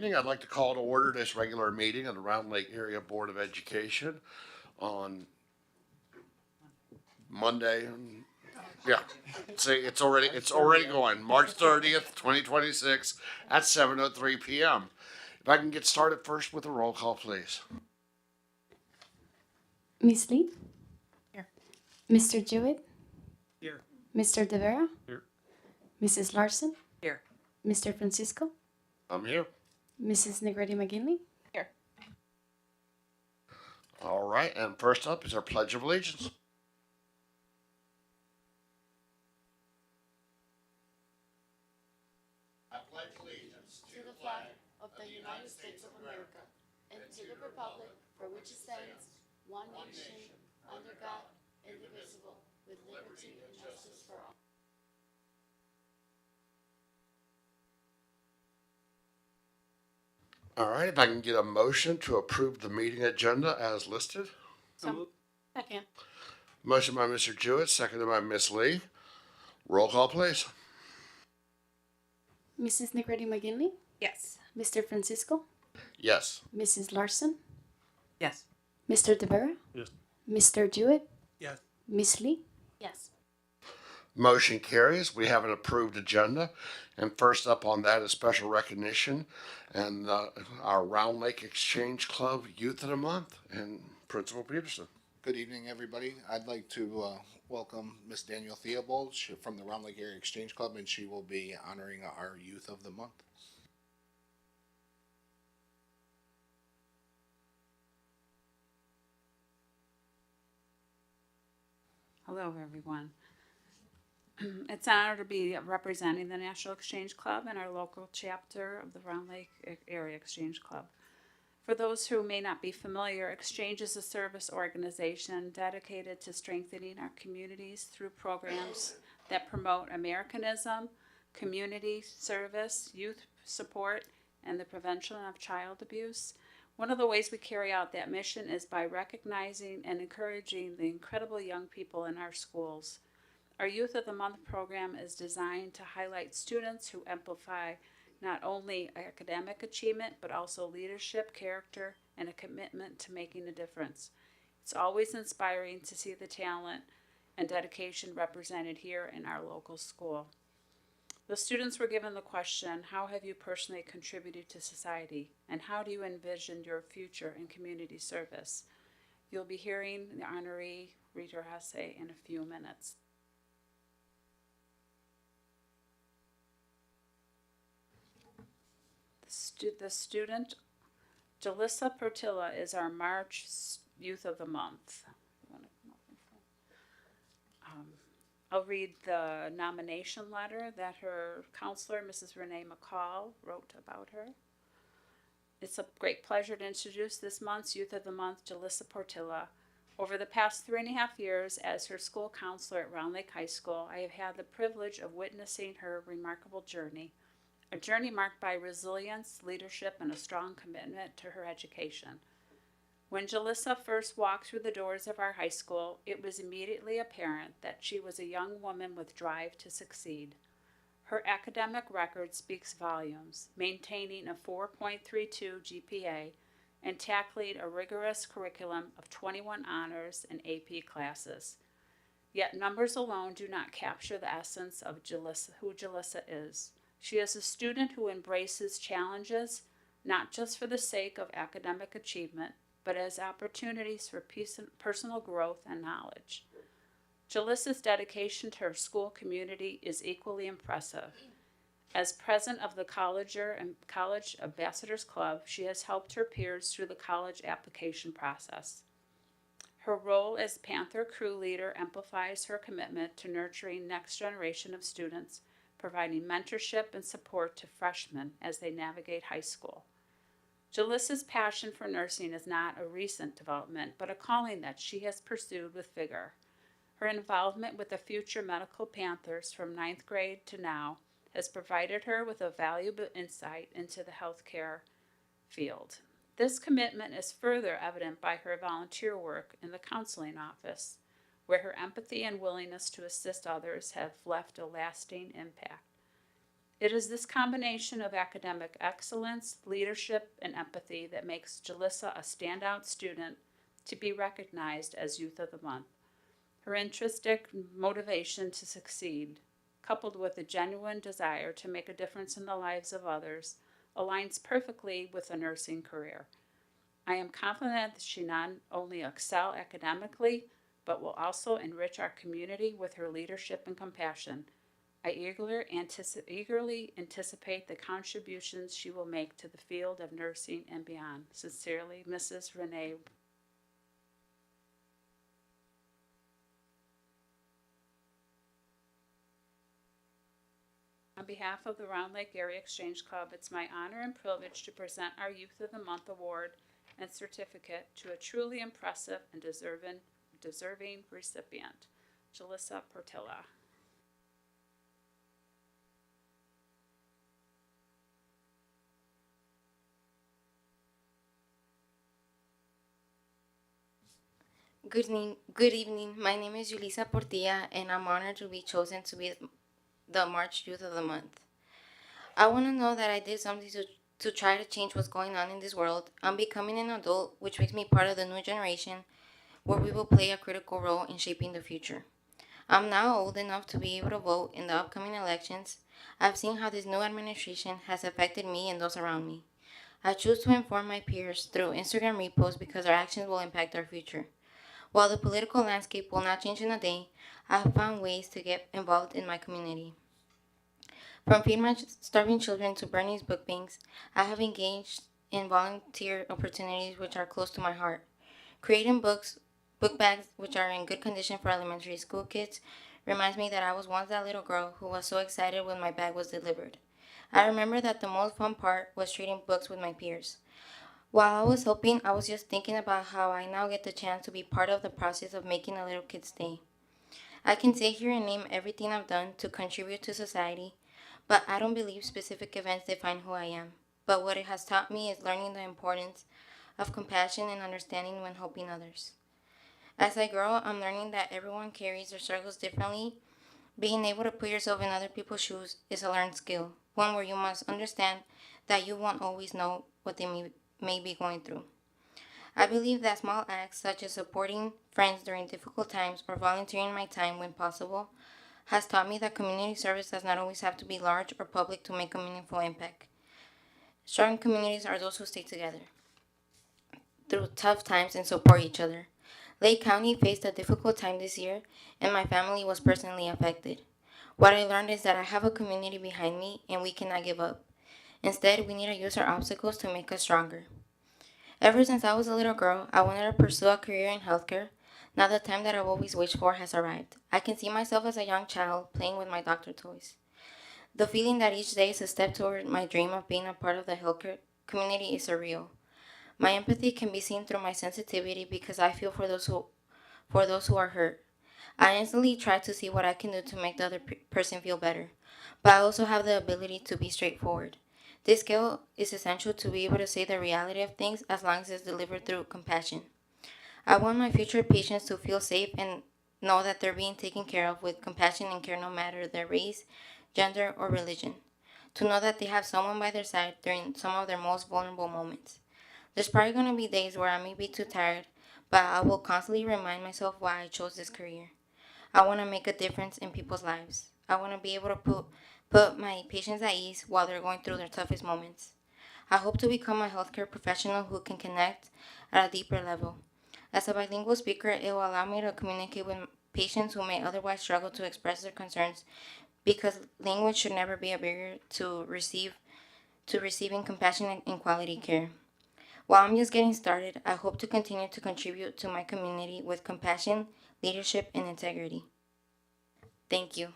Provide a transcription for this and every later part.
evening. I'd like to call to order this regular meeting of the Round Lake Area Board of Education on Monday. Yeah, see, it's already going, March 30th, 2026 at 7:03 p.m. If I can get started first with a roll call, please. Miss Lee? Here. Mr. Jewett? Here. Mr. De Vera? Here. Mrs. Larson? Here. Mr. Francisco? I'm here. Mrs. Negretti McGinley? Here. All right, and first up is our Pledge of Allegiance. I pledge allegiance To the flag of the United States of America and to the republic for which it stands, one nation, under God, indivisible, with liberty and justice for all. All right, if I can get a motion to approve the meeting agenda as listed. Second. Motion by Mr. Jewett, seconded by Ms. Lee. Roll call, please. Mrs. Negretti McGinley? Yes. Mr. Francisco? Yes. Mrs. Larson? Yes. Mr. De Vera? Yes. Mr. Jewett? Yes. Miss Lee? Yes. Motion carries. We have an approved agenda. And first up on that is special recognition and our Round Lake Exchange Club Youth of the Month and Principal Peterson. Good evening, everybody. I'd like to welcome Miss Danielle Theobald from the Round Lake Area Exchange Club, and she will be honoring our Youth of the Month. Hello, everyone. It's an honor to be representing the National Exchange Club and our local chapter of the Round Lake Area Exchange Club. For those who may not be familiar, Exchange is a service organization dedicated to strengthening our communities through programs that promote Americanism, community service, youth support, and the prevention of child abuse. One of the ways we carry out that mission is by recognizing and encouraging the incredible young people in our schools. Our Youth of the Month program is designed to highlight students who amplify not only academic achievement, but also leadership, character, and a commitment to making a difference. It's always inspiring to see the talent and dedication represented here in our local school. The students were given the question, how have you personally contributed to society, and how do you envision your future in community service? You'll be hearing the honoree read her essay in a few minutes. The student, Jalissa Portilla, is our March Youth of the Month. I'll read the nomination letter that her counselor, Mrs. Renee McCall, wrote about her. It's a great pleasure to introduce this month's Youth of the Month, Jalissa Portilla. Over the past 3.5 years as her school counselor at Round Lake High School, I have had the privilege of witnessing her remarkable journey. A journey marked by resilience, leadership, and a strong commitment to her education. When Jalissa first walked through the doors of our high school, it was immediately apparent that she was a young woman with drive to succeed. Her academic record speaks volumes, maintaining a 4.32 GPA and tackling a rigorous curriculum of 21 honors and AP classes. Yet numbers alone do not capture the essence of who Jalissa is. She is a student who embraces challenges, not just for the sake of academic achievement, but as opportunities for personal growth and knowledge. Jalissa's dedication to her school community is equally impressive. As president of the College Ambassadors Club, she has helped her peers through the college application process. Her role as Panther crew leader amplifies her commitment to nurturing next generation of students, providing mentorship and support to freshmen as they navigate high school. Jalissa's passion for nursing is not a recent development, but a calling that she has pursued with vigor. Her involvement with the future Medical Panthers from 9th grade to now has provided her with a valuable insight into the healthcare field. This commitment is further evident by her volunteer work in the counseling office, where her empathy and willingness to assist others have left a lasting impact. It is this combination of academic excellence, leadership, and empathy that makes Jalissa a standout student to be recognized as Youth of the Month. Her intrinsic motivation to succeed, coupled with a genuine desire to make a difference in the lives of others, aligns perfectly with a nursing career. I am confident that she not only excel academically, but will also enrich our community with her leadership and compassion. I eagerly anticipate the contributions she will make to the field of nursing and beyond. Sincerely, Mrs. Renee. On behalf of the Round Lake Area Exchange Club, it's my honor and privilege to present our Youth of the Month Award and certificate to a truly impressive and deserving recipient, Jalissa Portilla. Good evening. My name is Julissa Portilla, and I'm honored to be chosen to be the March Youth of the Month. I want to know that I did something to try to change what's going on in this world. I'm becoming an adult, which makes me part of the new generation, where we will play a critical role in shaping the future. I'm now old enough to be able to vote in the upcoming elections. I've seen how this new administration has affected me and those around me. I choose to inform my peers through Instagram reposts because our actions will impact our future. While the political landscape will not change in a day, I have found ways to get involved in my community. From Feed My Starving Children to Bernie's Book Banks, I have engaged in volunteer opportunities which are close to my heart. Creating book bags which are in good condition for elementary school kids, reminds me that I was once that little girl who was so excited when my bag was delivered. I remember that the most fun part was trading books with my peers. While I was helping, I was just thinking about how I now get the chance to be part of the process of making a little kid's day. I can sit here and name everything I've done to contribute to society, but I don't believe specific events define who I am. But what it has taught me is learning the importance of compassion and understanding when helping others. As I grow, I'm learning that everyone carries their struggles differently. Being able to put yourself in other people's shoes is a learned skill, one where you must understand that you won't always know what they may be going through. I believe that small acts such as supporting friends during difficult times or volunteering my time when possible has taught me that community service does not always have to be large or public to make a meaningful impact. Strong communities are those who stay together through tough times and support each other. Lake County faced a difficult time this year, and my family was personally affected. What I learned is that I have a community behind me and we cannot give up. Instead, we need to use our obstacles to make us stronger. Ever since I was a little girl, I wanted to pursue a career in healthcare. Now the time that I've always wished for has arrived. I can see myself as a young child playing with my doctor toys. The feeling that each day is a step toward my dream of being a part of the healthcare community is surreal. My empathy can be seen through my sensitivity because I feel for those who are hurt. I instantly try to see what I can do to make the other person feel better, but I also have the ability to be straightforward. This skill is essential to be able to say the reality of things as long as it's delivered through compassion. I want my future patients to feel safe and know that they're being taken care of with compassion and care no matter their race, gender, or religion. To know that they have someone by their side during some of their most vulnerable moments. There's probably going to be days where I may be too tired, but I will constantly remind myself why I chose this career. I want to make a difference in people's lives. I want to be able to put my patients at ease while they're going through their toughest moments. I hope to become a healthcare professional who can connect at a deeper level. As a bilingual speaker, it will allow me to communicate with patients who may otherwise struggle to express their concerns because language should never be a barrier to receiving compassionate and quality care. While I'm just getting started, I hope to continue to contribute to my community with compassion, leadership, and integrity. Thank you.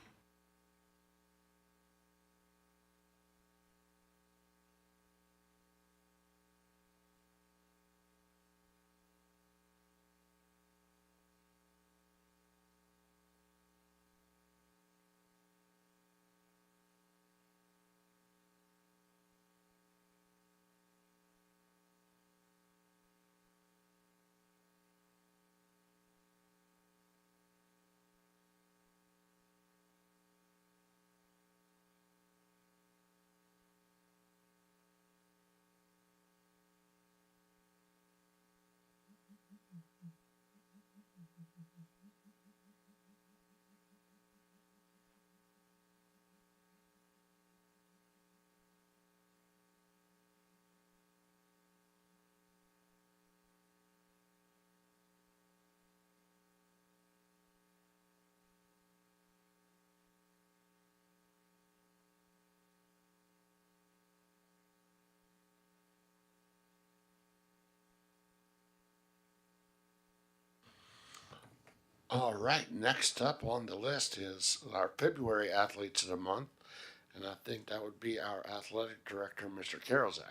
All right, next up on the list is our February athletes of the month, and I think that would be our athletic director, Mr. Karolzak.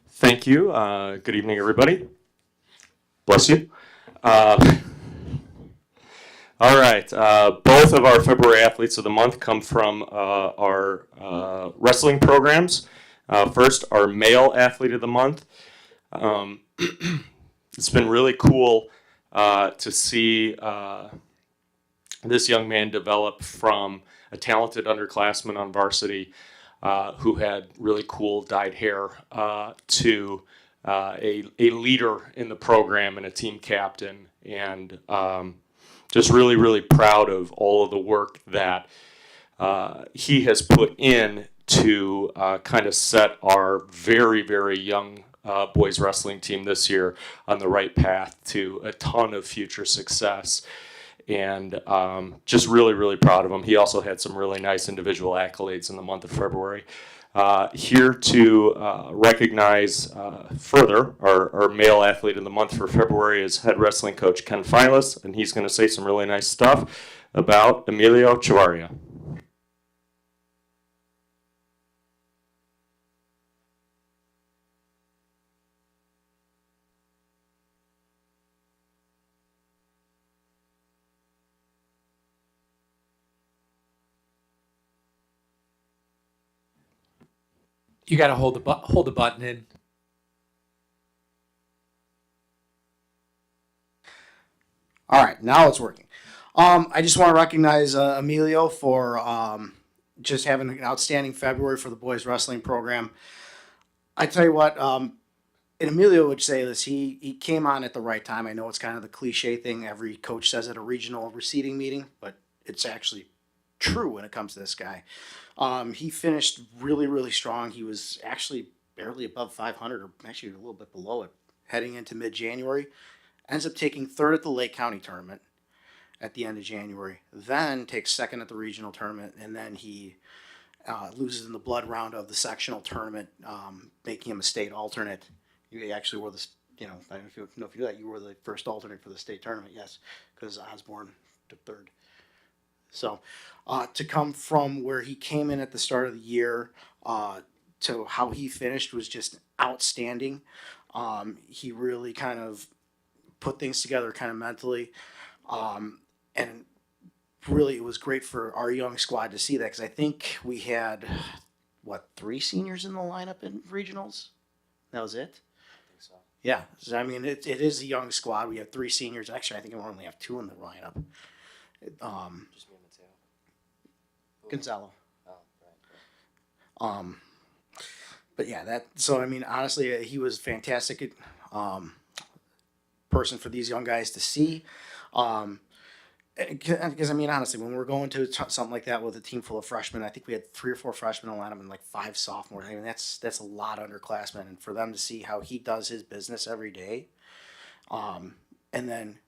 Thank you. Good evening, everybody. Bless you. Uh, all right. Both of our February athletes of the month come from our wrestling programs. First, our male athlete of the month. Um, it's been really cool to see this young man develop from a talented underclassman on varsity who had really cool dyed hair to a leader in the program and a team captain. And just really, really proud of all of the work that he has put in to kind of set our very, very young boys wrestling team this year on the right path to a ton of future success. And just really, really proud of him. He also had some really nice individual accolades in the month of February. Here to recognize further our male athlete of the month for February is head wrestling coach Ken Filas, and he's going to say some really nice stuff about Emilio Chavarria. You got to hold the button in. All right, now it's working. I just want to recognize Emilio for just having an outstanding February for the boys wrestling program. I tell you what, and Emilio would say this. He came on at the right time. I know it's kind of the cliche thing every coach says at a regional recruiting meeting, but it's actually true when it comes to this guy. He finished really, really strong. He was actually barely above 500, or actually a little bit below it, heading into mid-January. Ends up taking third at the Lake County tournament at the end of January. Then takes second at the regional tournament, and then he loses in the blood round of the sectional tournament, making him a state alternate. You actually were the, I don't know if you knew that, you were the first alternate for the state tournament, yes, because Osborne took third. So to come from where he came in at the start of the year to how he finished was just outstanding. He really kind of put things together kind of mentally. And really, it was great for our young squad to see that, because I think we had, 3 seniors in the lineup in regionals? That was it? I think so. Yeah. So, I mean, it is a young squad. We have 3 seniors. Actually, I think we only have 2 in the lineup. Just me and Mateo. Gonzalo. Oh, right. But yeah, so I mean, honestly, he was fantastic person for these young guys to see. Because I mean, honestly, when we're going to something like that with a team full of freshmen, I think we had 3 or 4 freshmen in the lineup and like 5 sophomores. I mean, that's a lot of underclassmen, and for them to see how he does his business every day, and then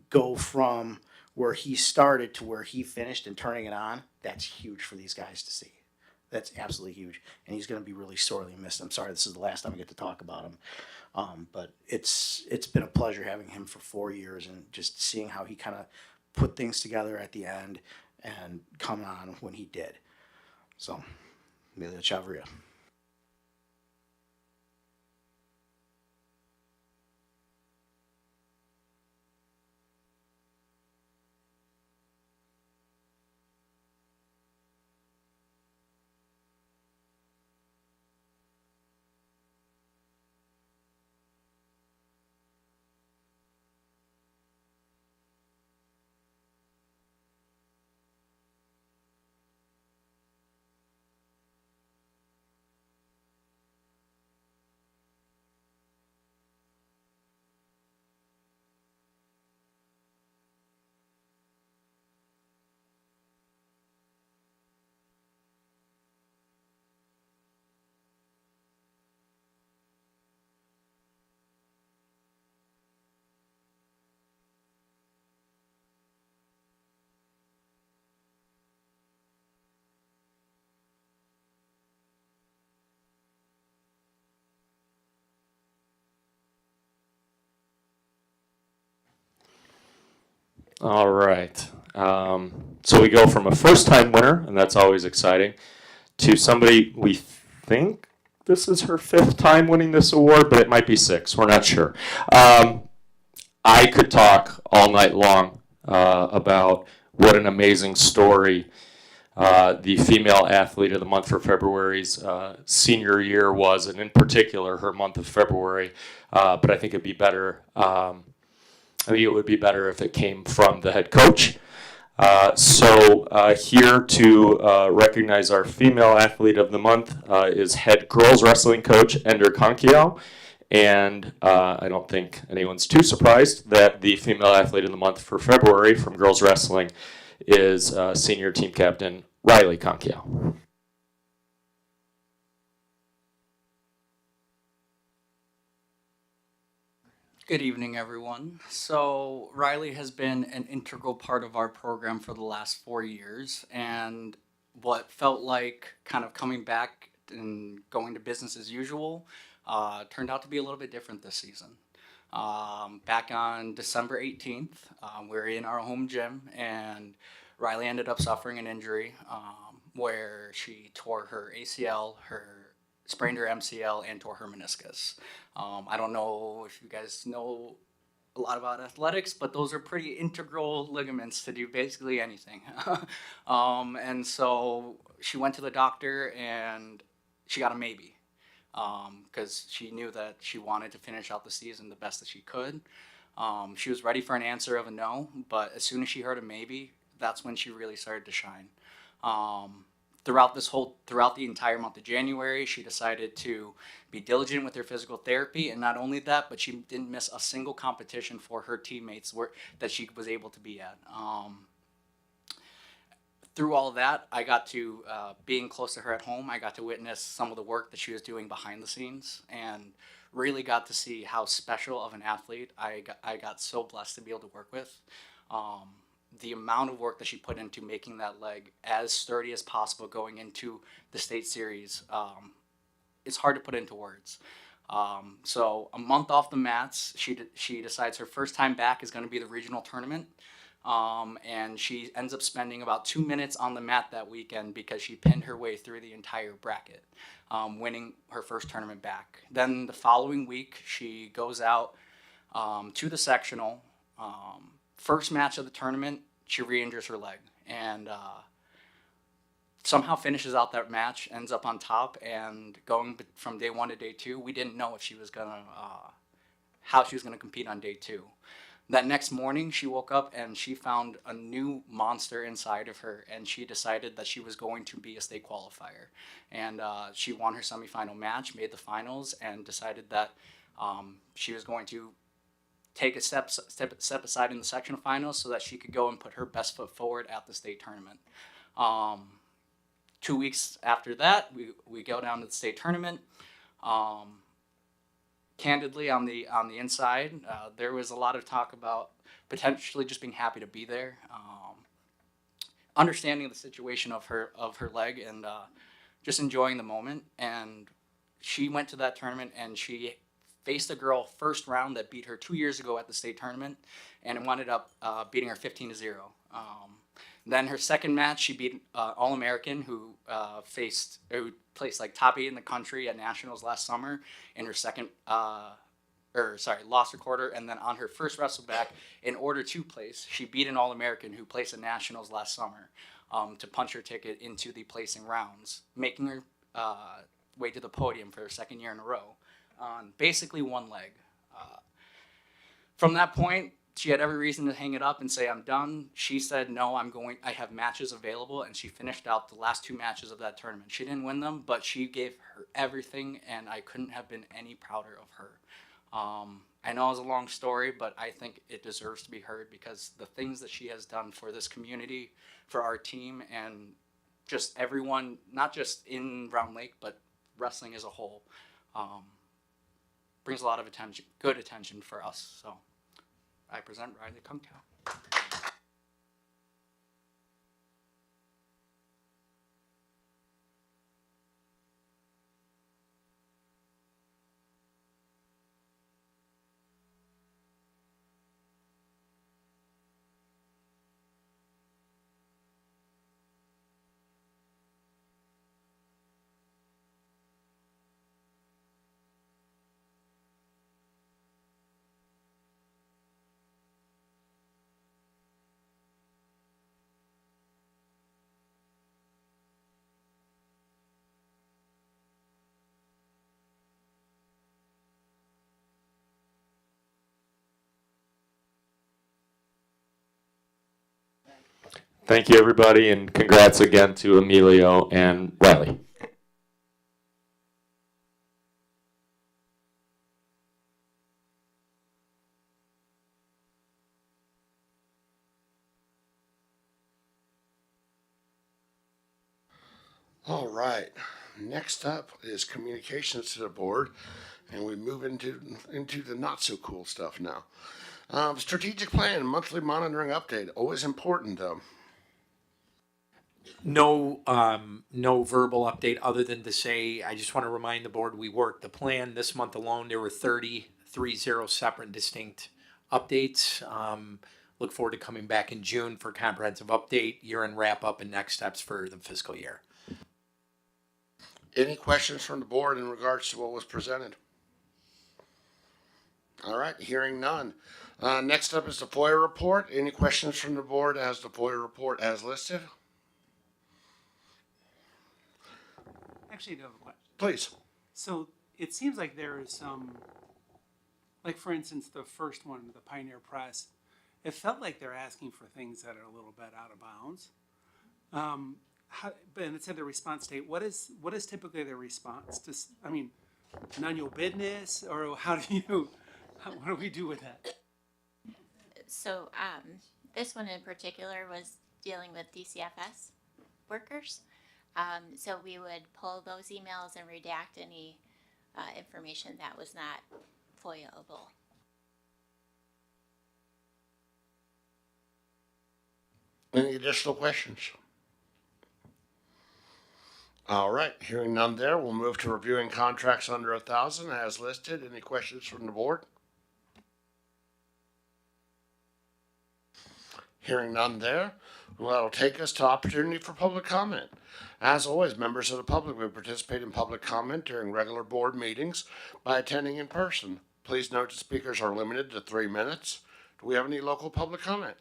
go from where he started to where he finished and turning it on, that's huge for these guys to see. That's absolutely huge, and he's going to be really sorely missed. I'm sorry, this is the last time I get to talk about him, but it's been a pleasure having him for 4 years and just seeing how he kind of put things together at the end and come on when he did. So, Emilio Chavarria. All right. So we go from a first-time winner, and that's always exciting, to somebody we think this is her 5th time winning this award, but it might be 6. We're not sure. I could talk all night long about what an amazing story the female athlete of the month for February's senior year was, and in particular her month of February. But I think it'd be better. I think it would be better if it came from the head coach. So here to recognize our female athlete of the month is head girls wrestling coach Ender Conkiel. And I don't think anyone's too surprised that the female athlete of the month for February from girls wrestling is senior team captain Riley Conkiel. Good evening, everyone. So, Riley has been an integral part of our program for the last 4 years, and what felt like kind of coming back and going to business as usual turned out to be a little bit different this season. Back on December 18th, we were in our home gym, and Riley ended up suffering an injury where she tore her ACL, sprained her MCL, and tore her meniscus. I don't know if you guys know a lot about athletics, but those are pretty integral ligaments to do basically anything. And so she went to the doctor and she got a maybe because she knew that she wanted to finish out the season the best that she could. She was ready for an answer of a no, but as soon as she heard a maybe, that's when she really started to shine. Throughout the entire month of January, she decided to be diligent with her physical therapy, and not only that, but she didn't miss a single competition for her teammates that she was able to be at. Through all of that, I got to, being close to her at home, I got to witness some of the work that she was doing behind the scenes, and really got to see how special of an athlete I got so blessed to be able to work with. The amount of work that she put into making that leg as sturdy as possible going into the state series, it's hard to put into words. So a month off the mats, she decides her first time back is going to be the regional tournament. And she ends up spending about 2 minutes on the mat that weekend because she pinned her way through the entire bracket, winning her first tournament back. Then the following week, she goes out to the sectional. First match of the tournament, she re-injures her leg and somehow finishes out that match, ends up on top, and going from day 1 to day 2, we didn't know if she was how she was gonna compete on day 2. That next morning, she woke up and she found a new monster inside of her, and she decided that she was going to be a state qualifier. And she won her semifinal match, made the finals, and decided that she was going to take a step aside in the sectional finals so that she could go and put her best foot forward at the state tournament. 2 weeks after that, we go down to the state tournament. Candidly, on the inside, there was a lot of talk about potentially just being happy to be there, understanding the situation of her leg, and just enjoying the moment. And she went to that tournament and she faced a girl first round that beat her 2 years ago at the state tournament, and it wound up beating her 15-0. Then her second match, she beat All-American, who placed like top 8 in the country at nationals last summer. In her lost her quarter, and then on her first wrestle back, in order to place, she beat an All-American who placed at nationals last summer to punch her ticket into the placing rounds, making her way to the podium for her second year in a row on basically one leg. From that point, she had every reason to hang it up and say, I'm done. She said, no, I have matches available, and she finished out the last 2 matches of that tournament. She didn't win them, but she gave her everything, and I couldn't have been any prouder of her. I know it's a long story, but I think it deserves to be heard because the things that she has done for this community, for our team, and just everyone, not just in Round Lake, but wrestling as a whole, brings a lot of attention, good attention for us. So I present Riley Kunkel. Thank you, everybody, and congrats again to Emilio and Riley. All right. Next up is communications to the board, and we move into the not so cool stuff now. Strategic plan, monthly monitoring update, always important though. No verbal update other than to say, I just want to remind the board, we worked the plan this month alone. There were 30 separate distinct updates. Look forward to coming back in June for comprehensive update, year-end wrap-up, and next steps for the fiscal year. Any questions from the board in regards to what was presented? All right, hearing none. Next up is the FOIA report. Any questions from the board as the FOIA report as listed? Actually, I do have a question. Please. So it seems like there is some, like for instance, the first one, the Pioneer Press, it felt like they're asking for things that are a little bit out of bounds. And it said the response date. What is typically their response to? I mean, none your business, or what do we do with that? So this one in particular was dealing with DCFS workers. So we would pull those emails and redact any information that was not FOIA-able. Any additional questions? All right, hearing none there, we'll move to reviewing contracts under 1,000 as listed. Any questions from the board? Hearing none there, well, that'll take us to opportunity for public comment. As always, members of the public will participate in public comment during regular board meetings by attending in person. Please note that speakers are limited to 3 minutes. Do we have any local public comment?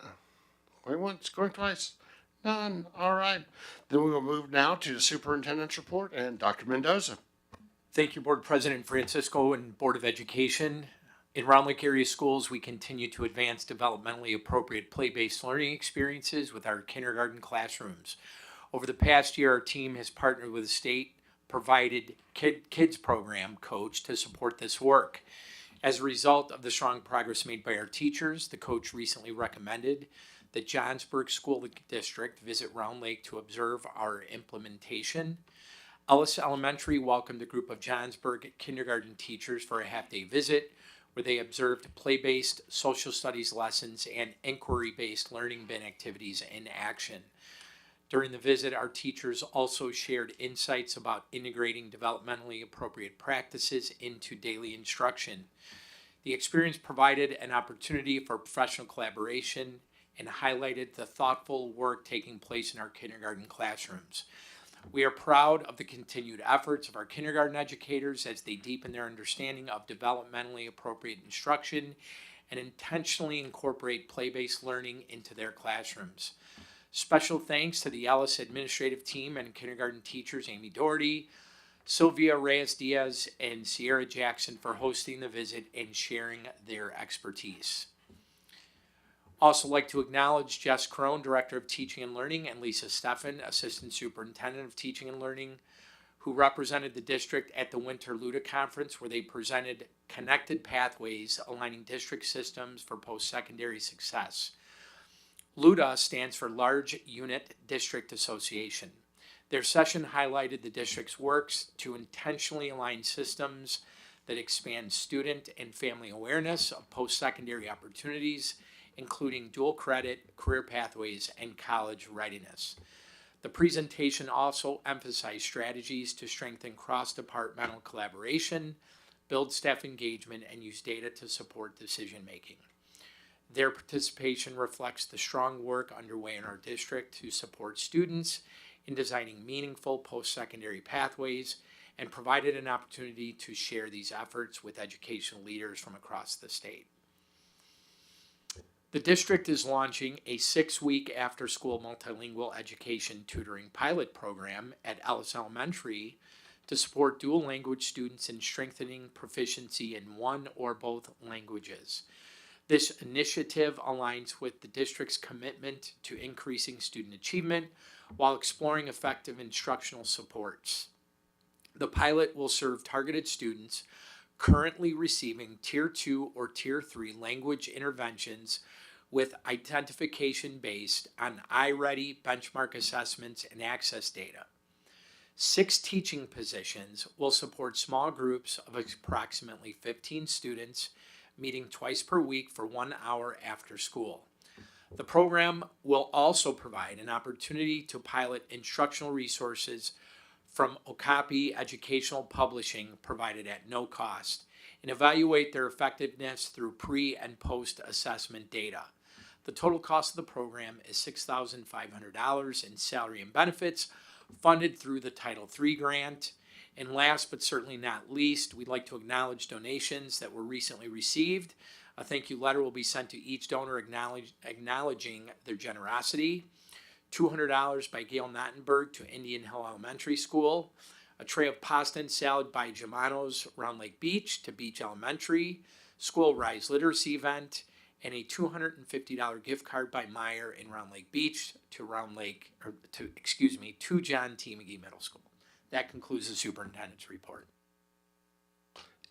Going once, going twice. None. All right. Then we will move now to the superintendent's report and Dr. Mendoza. Thank you, Board President Francisco and Board of Education. In Round Lake area schools, we continue to advance developmentally appropriate play-based learning experiences with our kindergarten classrooms. Over the past year, our team has partnered with a state-provided kids program coach to support this work. As a result of the strong progress made by our teachers, the coach recently recommended that Johnsburg School District visit Round Lake to observe our implementation. Ellis Elementary welcomed a group of Johnsburg kindergarten teachers for a half-day visit, where they observed play-based social studies lessons and inquiry-based learning bin activities in action. During the visit, our teachers also shared insights about integrating developmentally appropriate practices into daily instruction. The experience provided an opportunity for professional collaboration and highlighted the thoughtful work taking place in our kindergarten classrooms. We are proud of the continued efforts of our kindergarten educators as they deepen their understanding of developmentally appropriate instruction and intentionally incorporate play-based learning into their classrooms. Special thanks to the Ellis administrative team and kindergarten teachers Amy Doherty, Sylvia Reyes-Diaz, and Sierra Jackson for hosting the visit and sharing their expertise. Also like to acknowledge Jess Crone, Director of Teaching and Learning, and Lisa Steffen, Assistant Superintendent of Teaching and Learning, who represented the district at the Winter LUDA Conference, where they presented connected pathways aligning district systems for post-secondary success. LUDA stands for Large Unit District Association. Their session highlighted the district's works to intentionally align systems that expand student and family awareness of post-secondary opportunities, including dual credit, career pathways, and college readiness. The presentation also emphasized strategies to strengthen cross-departmental collaboration, build staff engagement, and use data to support decision-making. Their participation reflects the strong work underway in our district to support students in designing meaningful post-secondary pathways and provided an opportunity to share these efforts with educational leaders from across the state. The district is launching a 6-week after-school multilingual education tutoring pilot program at Ellis Elementary to support dual language students in strengthening proficiency in one or both languages. This initiative aligns with the district's commitment to increasing student achievement while exploring effective instructional supports. The pilot will serve targeted students currently receiving Tier 2 or Tier 3 language interventions with identification based on iReady benchmark assessments and access data. 6 teaching positions will support small groups of approximately 15 students meeting twice per week for 1 hour after school. The program will also provide an opportunity to pilot instructional resources from Okapi Educational Publishing provided at no cost and evaluate their effectiveness through pre and post assessment data. The total cost of the program is $6,500 in salary and benefits funded through the Title III grant. And last but certainly not least, we'd like to acknowledge donations that were recently received. A thank you letter will be sent to each donor acknowledging their generosity. $200 by Gail Nottenberg to Indian Hill Elementary School. A tray of pasta and salad by Germanos Round Lake Beach to Beach Elementary. School Rise Literacy Event. And a $250 gift card by Meyer in Round Lake Beach to to John T. McGee Middle School. That concludes the superintendent's report.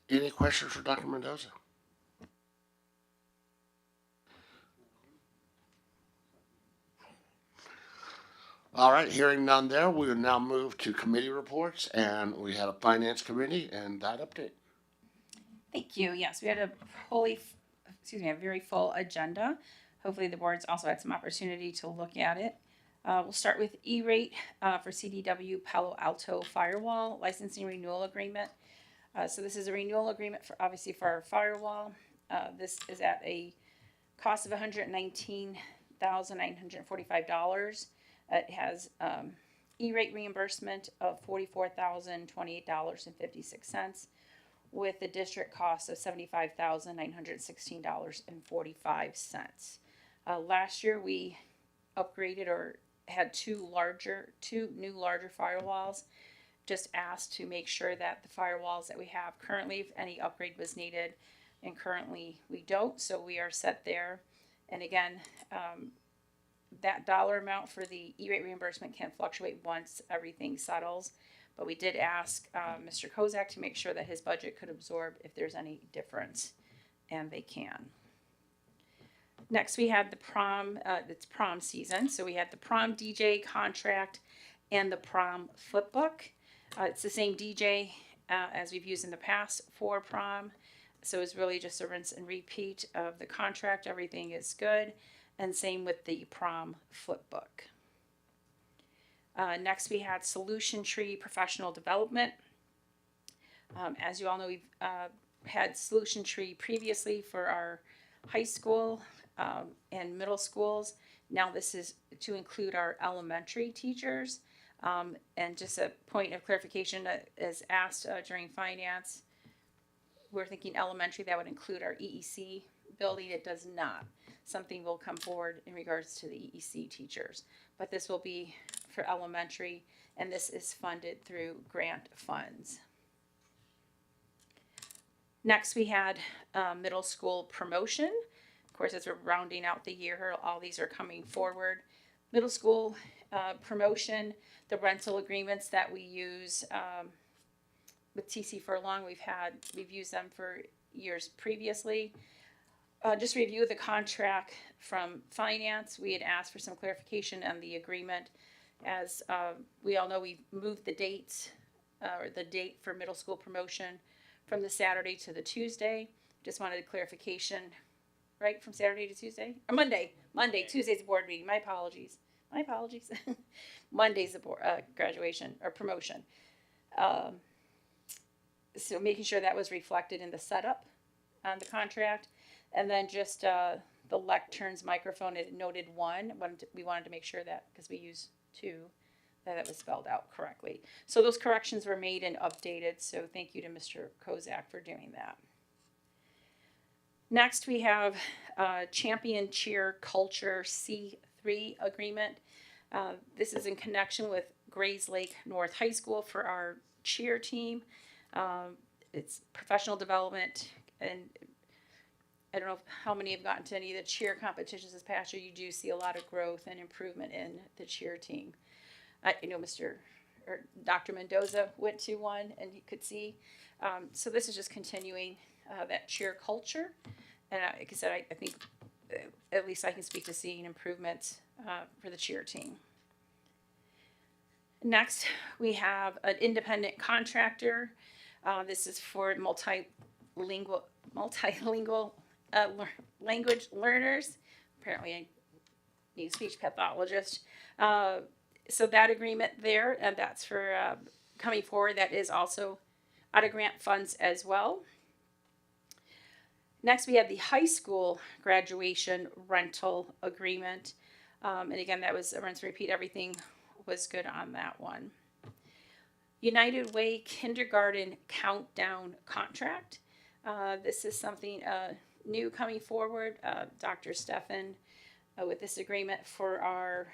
Any questions for Dr. Mendoza? All right, hearing none there, we will now move to committee reports, and we had a finance committee and that update. Thank you. Yes, we had a very full agenda. Hopefully the board's also had some opportunity to look at it. We'll start with E-rate for CDW Palo Alto Firewall Licensing Renewal Agreement. So this is a renewal agreement for obviously for our firewall. This is at a cost of $119,945. It has E-rate reimbursement of $44,028.56 with the district cost of $75,916.45. Last year we upgraded or had two new larger firewalls. Just asked to make sure that the firewalls that we have currently, if any upgrade was needed, and currently we don't, so we are set there. And again, that dollar amount for the E-rate reimbursement can fluctuate once everything settles, but we did ask Mr. Kozak to make sure that his budget could absorb if there's any difference, and they can. Next, we had the prom, it's prom season, so we had the prom DJ contract and the prom footbook. It's the same DJ as we've used in the past for prom, so it's really just a rinse and repeat of the contract. Everything is good. And same with the prom footbook. Next, we had Solution Tree Professional Development. As you all know, we've had Solution Tree previously for our high school and middle schools. Now this is to include our elementary teachers. And just a point of clarification, as asked during finance, we're thinking elementary, that would include our EEC building. It does not. Something will come forward in regards to the EEC teachers, but this will be for elementary, and this is funded through grant funds. Next, we had middle school promotion. Of course, as we're rounding out the year, all these are coming forward. Middle school promotion, the rental agreements that we use with TC Furlong, we've used them for years previously. Just review the contract from finance. We had asked for some clarification on the agreement. As we all know, we've moved the dates or the date for middle school promotion from the Saturday to the Tuesday. Just wanted a clarification, right? From Saturday to Tuesday? Or Monday. Tuesday's the board meeting. My apologies. Monday's the board, graduation or promotion. So making sure that was reflected in the setup on the contract. And then just the lecterns microphone, it noted 1. We wanted to make sure that, because we use 2, that it was spelled out correctly. So those corrections were made and updated, so thank you to Mr. Kozak for doing that. Next, we have Champion Cheer Culture C3 agreement. This is in connection with Grays Lake North High School for our cheer team. It's professional development and I don't know how many have gotten to any of the cheer competitions this past year. You do see a lot of growth and improvement in the cheer team. You know, Dr. Mendoza went to one, and you could see. So this is just continuing that cheer culture. And like I said, I think at least I can speak to seeing improvements for the cheer team. Next, we have an independent contractor. This is for multilingual language learners. Apparently, I need a speech pathologist. So that agreement there, and that's for coming forward. That is also out of grant funds as well. Next, we have the high school graduation rental agreement. And again, that was a rinse and repeat. Everything was good on that one. United Way Kindergarten Countdown Contract. This is something new coming forward. Dr. Steffen with this agreement for our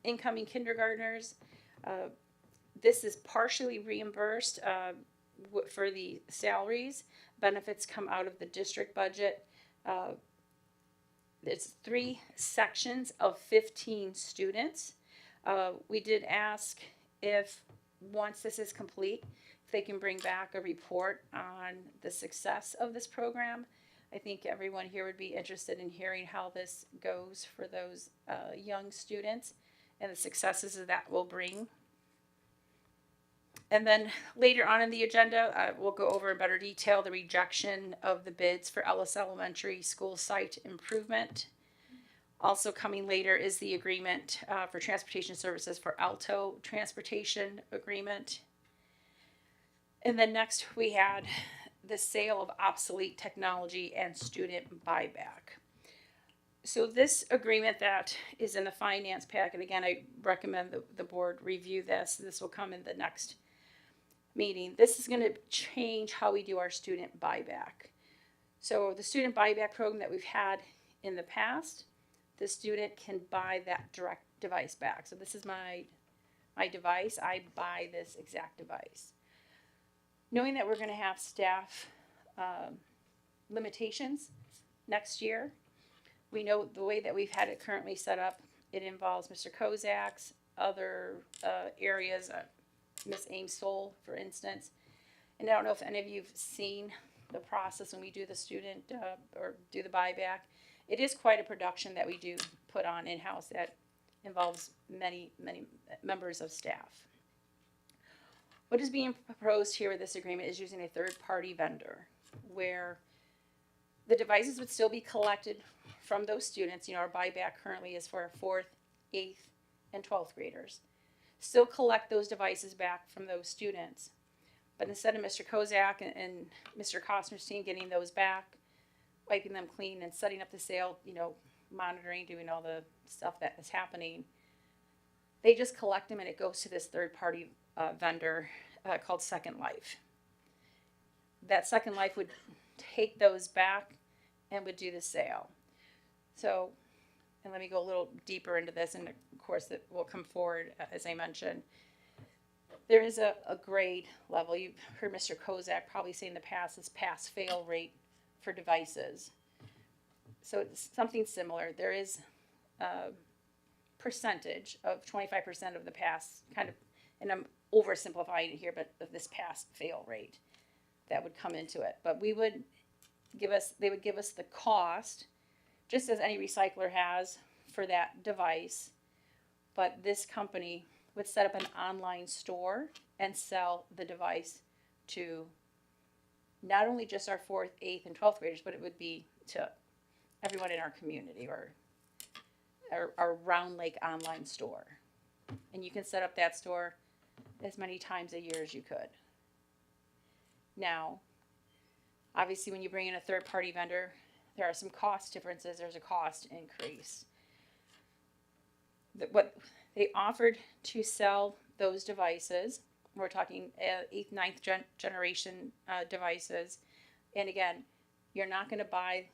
incoming kindergartners. This is partially reimbursed for the salaries. Benefits come out of the district budget. It's 3 sections of 15 students. We did ask if once this is complete, if they can bring back a report on the success of this program. I think everyone here would be interested in hearing how this goes for those young students and the successes that will bring. And then later on in the agenda, we'll go over in better detail the rejection of the bids for Ellis Elementary School site improvement. Also coming later is the agreement for transportation services for Alto Transportation Agreement. And then next we had the sale of obsolete technology and student buyback. So this agreement that is in the finance packet, again, I recommend the board review this. This will come in the next meeting. This is going to change how we do our student buyback. So the student buyback program that we've had in the past, the student can buy that direct device back. So this is my device. I buy this exact device. Knowing that we're going to have staff limitations next year, we know the way that we've had it currently set up, it involves Mr. Kozak's, other areas, Miss Ames Soul, for instance. And I don't know if any of you've seen the process when we do the student or do the buyback. It is quite a production that we do put on in-house that involves many members of staff. What is being proposed here with this agreement is using a third-party vendor where the devices would still be collected from those students. You know, our buyback currently is for our 4th, 8th, and 12th graders. Still collect those devices back from those students. But instead of Mr. Kozak and Mr. Costner's team getting those back, wiping them clean and setting up the sale, you know, monitoring, doing all the stuff that is happening, they just collect them and it goes to this third-party vendor called Second Life. That Second Life would take those back and would do the sale. So, and let me go a little deeper into this, and of course that will come forward as I mentioned. There is a grade level. You've heard Mr. Kozak probably say in the past this pass-fail rate for devices. So it's something similar. There is a percentage of 25% of the pass, kind of, and I'm oversimplifying it here, but of this pass-fail rate that would come into it. But they would give us the cost, just as any recycler has for that device, but this company would set up an online store and sell the device to not only just our 4th, 8th, and 12th graders, but it would be to everyone in our community or our Round Lake online store. And you can set up that store as many times a year as you could. Now, obviously when you bring in a third-party vendor, there are some cost differences. There's a cost increase. What they offered to sell those devices, we're talking 8th, 9th generation devices. And again, you're not going to buy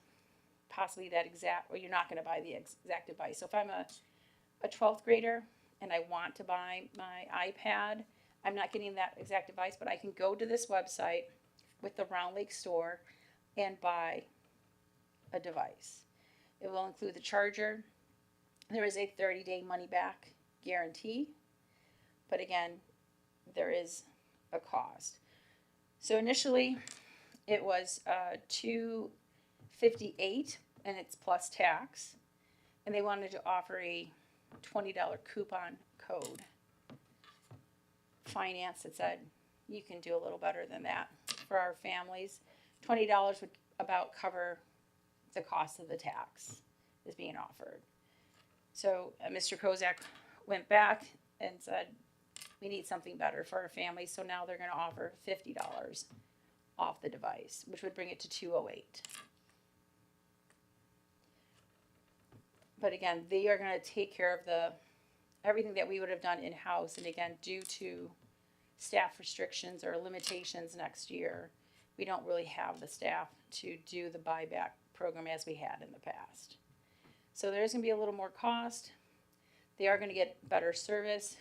possibly that exact, or you're not going to buy the exact device. So if I'm a 12th grader and I want to buy my iPad, I'm not getting that exact device, but I can go to this website with the Round Lake store and buy a device. It will include the charger. There is a 30-day money-back guarantee, but again, there is a cost. So initially, it was $258, and it's plus tax, and they wanted to offer a $20 coupon code. Finance had said you can do a little better than that for our families. $20 would about cover the cost of the tax is being offered. So Mr. Kozak went back and said, we need something better for our families. So now they're going to offer $50 off the device, which would bring it to $208. But again, they are going to take care of everything that we would have done in-house. And again, due to staff restrictions or limitations next year, we don't really have the staff to do the buyback program as we had in the past. So there's going to be a little more cost. They are going to get better service.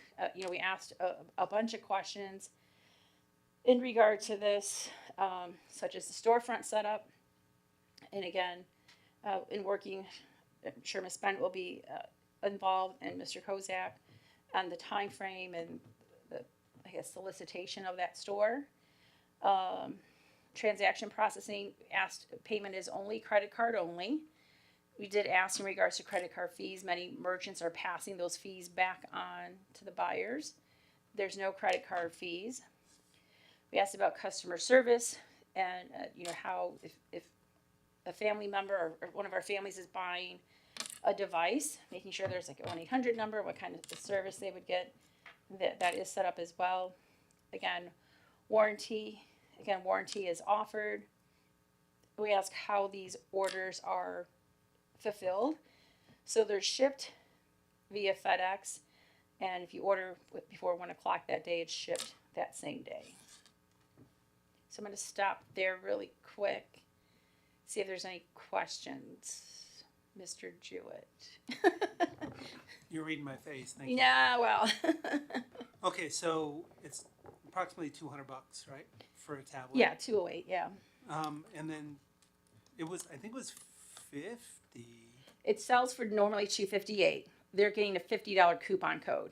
We asked a bunch of questions in regard to this, such as the storefront setup. And again, in working, I'm sure Ms. Bent will be involved, and Mr. Kozak, on the time frame and the, solicitation of that store. Transaction processing, asked payment is only credit card only. We did ask in regards to credit card fees. Many merchants are passing those fees back on to the buyers. There's no credit card fees. We asked about customer service and, how if a family member or one of our families is buying a device, making sure there's like a 1-800 number, what kind of service they would get. That is set up as well. Again, warranty. Again, warranty is offered. We ask how these orders are fulfilled. So they're shipped via FedEx, and if you order before 1 o'clock that day, it's shipped that same day. So I'm going to stop there really quick, see if there's any questions. Mr. Jewett. You're reading my face. Thank you. Yeah, well. Okay, so it's approximately $200, right, for a tablet? Yeah, 208. Yeah. And then I think it was 50. It sells for normally $258. They're getting a $50 coupon code.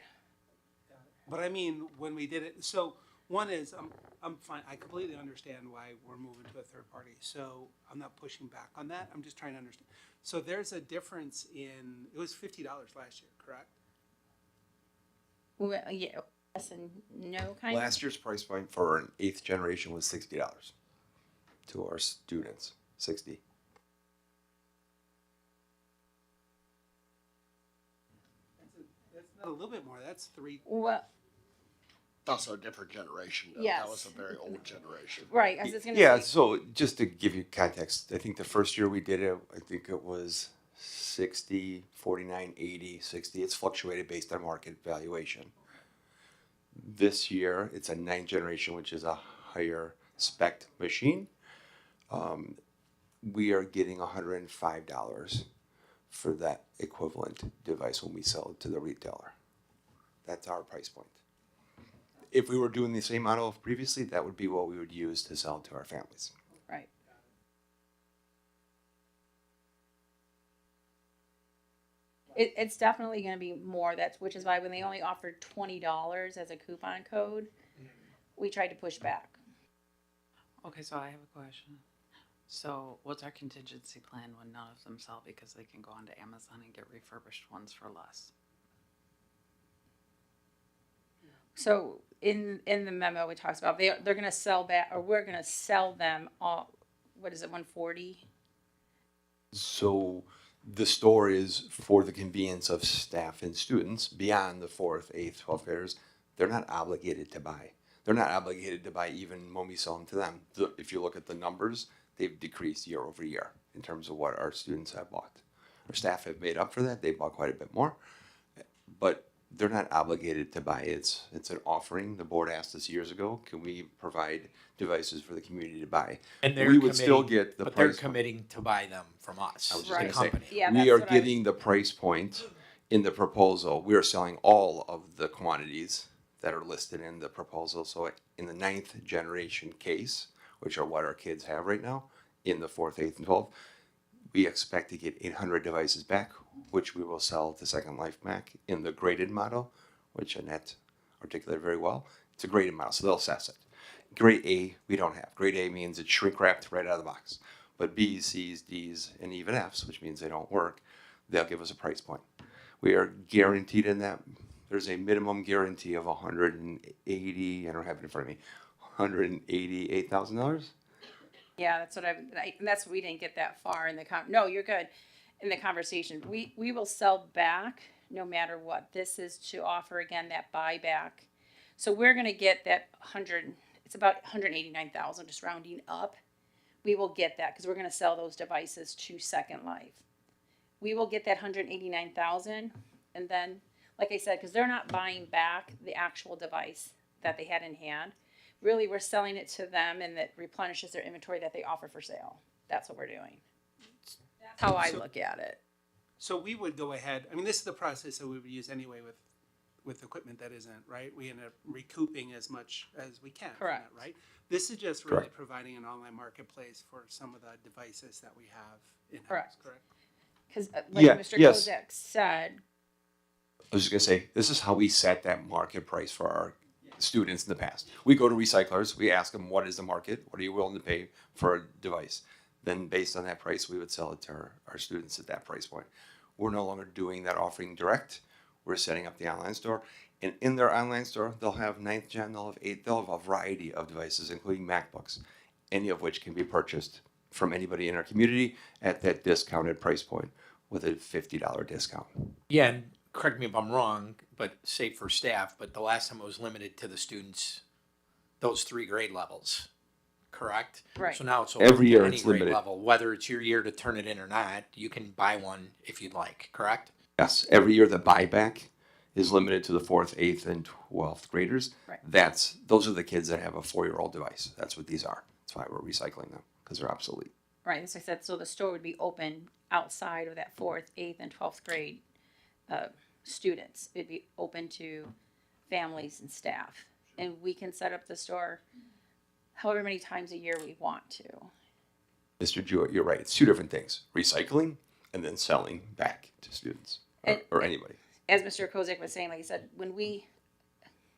But I mean, when we did it, so one is I'm fine. I completely understand why we're moving to a third party. So I'm not pushing back on that. I'm just trying to understand. So there's a difference in, it was $50 last year, correct? Well, yeah. Yes and no kind of. Last year's price point for an 8th generation was $60 to our students. 60. That's not a little bit more. That's three. Well, Also a different generation, though. Yes. That was a very old generation. right. I was just gonna Yeah, say, so just to give you context, I think the first year we did it, I think it was 60, 49, 80, 60. It's fluctuated based on market valuation. This year, it's a 9th generation, which is a higher spec machine. We are getting $105 for that equivalent device when we sell it to the retailer. That's our price point. If we were doing the same model previously, that would be what we would use to sell to our families. right. It's definitely going to be more. Which is why when they only offered $20 as a coupon code, we tried to push back. Okay, so I have a question. So what's our contingency plan when none of them sell because they can go onto Amazon and get refurbished ones for less? So in the memo, it talks about they're going to sell back, or we're going to sell them all. What is it, 140? So the store is for the convenience of staff and students beyond the 4th, 8th, 12th graders. They're not obligated to buy. They're not obligated to buy even when we sell them to them. If you look at the numbers, they've decreased year over year in terms of what our students have bought. Our staff have made up for that. They bought quite a bit more, but they're not obligated to buy. It's an offering. The board asked us years ago, can we provide devices for the community to buy? And they're we would still get the but they're price point. committing to buy them from us. I was just Right. going the to say, company. Yeah, we that's are what I was- getting the price point in the proposal. We are selling all of the quantities that are listed in the proposal. So in the 9th generation case, which are what our kids have right now, in the 4th, 8th, and 12th, We expect to get 800 devices back, which we will sell to Second Life Mac in the graded model, which Annette articulated very well. It's a graded model, so they'll assess it. Grade A, we don't have. Grade A means it's shrink wrapped right out of the box. But B's, C's, D's, and even F's, which means they don't work, they'll give us a price point. We are guaranteed in that. There's a minimum guarantee of 180, I don't have it in front of me, $188,000. Yeah, that's what and that's, we didn't get that far in the no, you're good, in the conversation. We will sell back no matter what. This is to offer, again, that buyback. So we're gonna get that it's about 189,000, just rounding up. We will get that, because we're gonna sell those devices to Second Life. We will get that 189,000, and then, like I said, because they're not buying back the actual device that they had in hand. Really, we're selling it to them, and that replenishes their inventory that they offer for sale. That's what we're doing. That's how I look at it. So we would go ahead, I mean, this is the process that we would use anyway with equipment that isn't, right? We end up recouping as much as we can from Correct. that, right? This is just really Correct. providing an online marketplace for some of the devices that we have in-house, Correct. correct? Because, like Yeah, Mr. yes. Kozak said, I was just gonna say, this is how we set that market price for our students in the past. We go to recyclers, we ask them, what is the market? What are you willing to pay for a device? Then based on that price, we would sell it to our students at that price point. We're no longer doing that offering direct. We're setting up the online store. And in their online store, they'll have 9th gen, they'll have a variety of devices, including MacBooks, any of which can be purchased from anybody in our community at that discounted price point with a $50 discount. Yeah, and correct me if I'm wrong, but say for staff, but the last time it was limited to the students, those 3 grade levels, correct? Right. So now it's open Every to year any it's grade limited. level, whether it's your year to turn it in or not, you can buy one if you'd like, correct? Yes, every year the buyback is limited to the 4th, 8th, and 12th graders. Right. Those are the kids that have a 4-year-old device. That's what these are. That's why we're recycling them, because they're obsolete. right, as I said, so the store would be open outside of that 4th, 8th, and 12th grade students. It'd be open to families and staff. And we can set up the store however many times a year we want to. Mr. Jewett, you're right. It's 2 different things: recycling and then selling back to students or anybody. As Mr. Kozak was saying, like I said, when we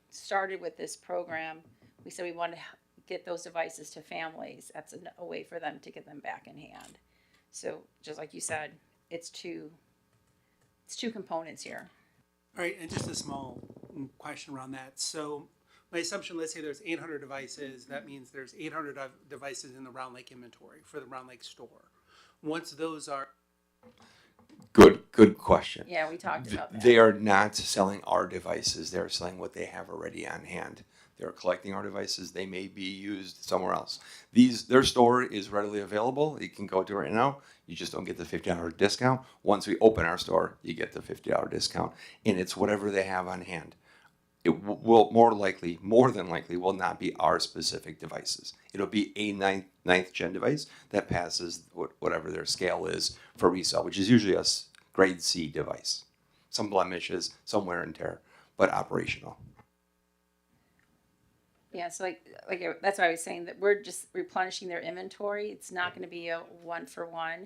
started with this program, we said we wanted to get those devices to families. That's a way for them to get them back in hand. So just like you said, it's two components here. All right, and just a small question around that. So my assumption, let's say there's 800 devices, that means there's 800 devices in the Round Lake inventory for the Round Lake store. Once those are, Good question. Yeah, we talked about that. They are not selling our devices. They're selling what they have already on hand. They're collecting our devices. They may be used somewhere else. Their store is readily available. You can go to it right now. You just don't get the $50 discount. Once we open our store, you get the $50 discount, and it's whatever they have on hand. It will more than likely will not be our specific devices. It'll be a ninth gen device that passes whatever their scale is for resale, which is usually a grade C device. Some blemishes, some wear and tear, but operational. Yeah, so like that's why I was saying that we're just replenishing their inventory. It's not going to be a 1-for-1.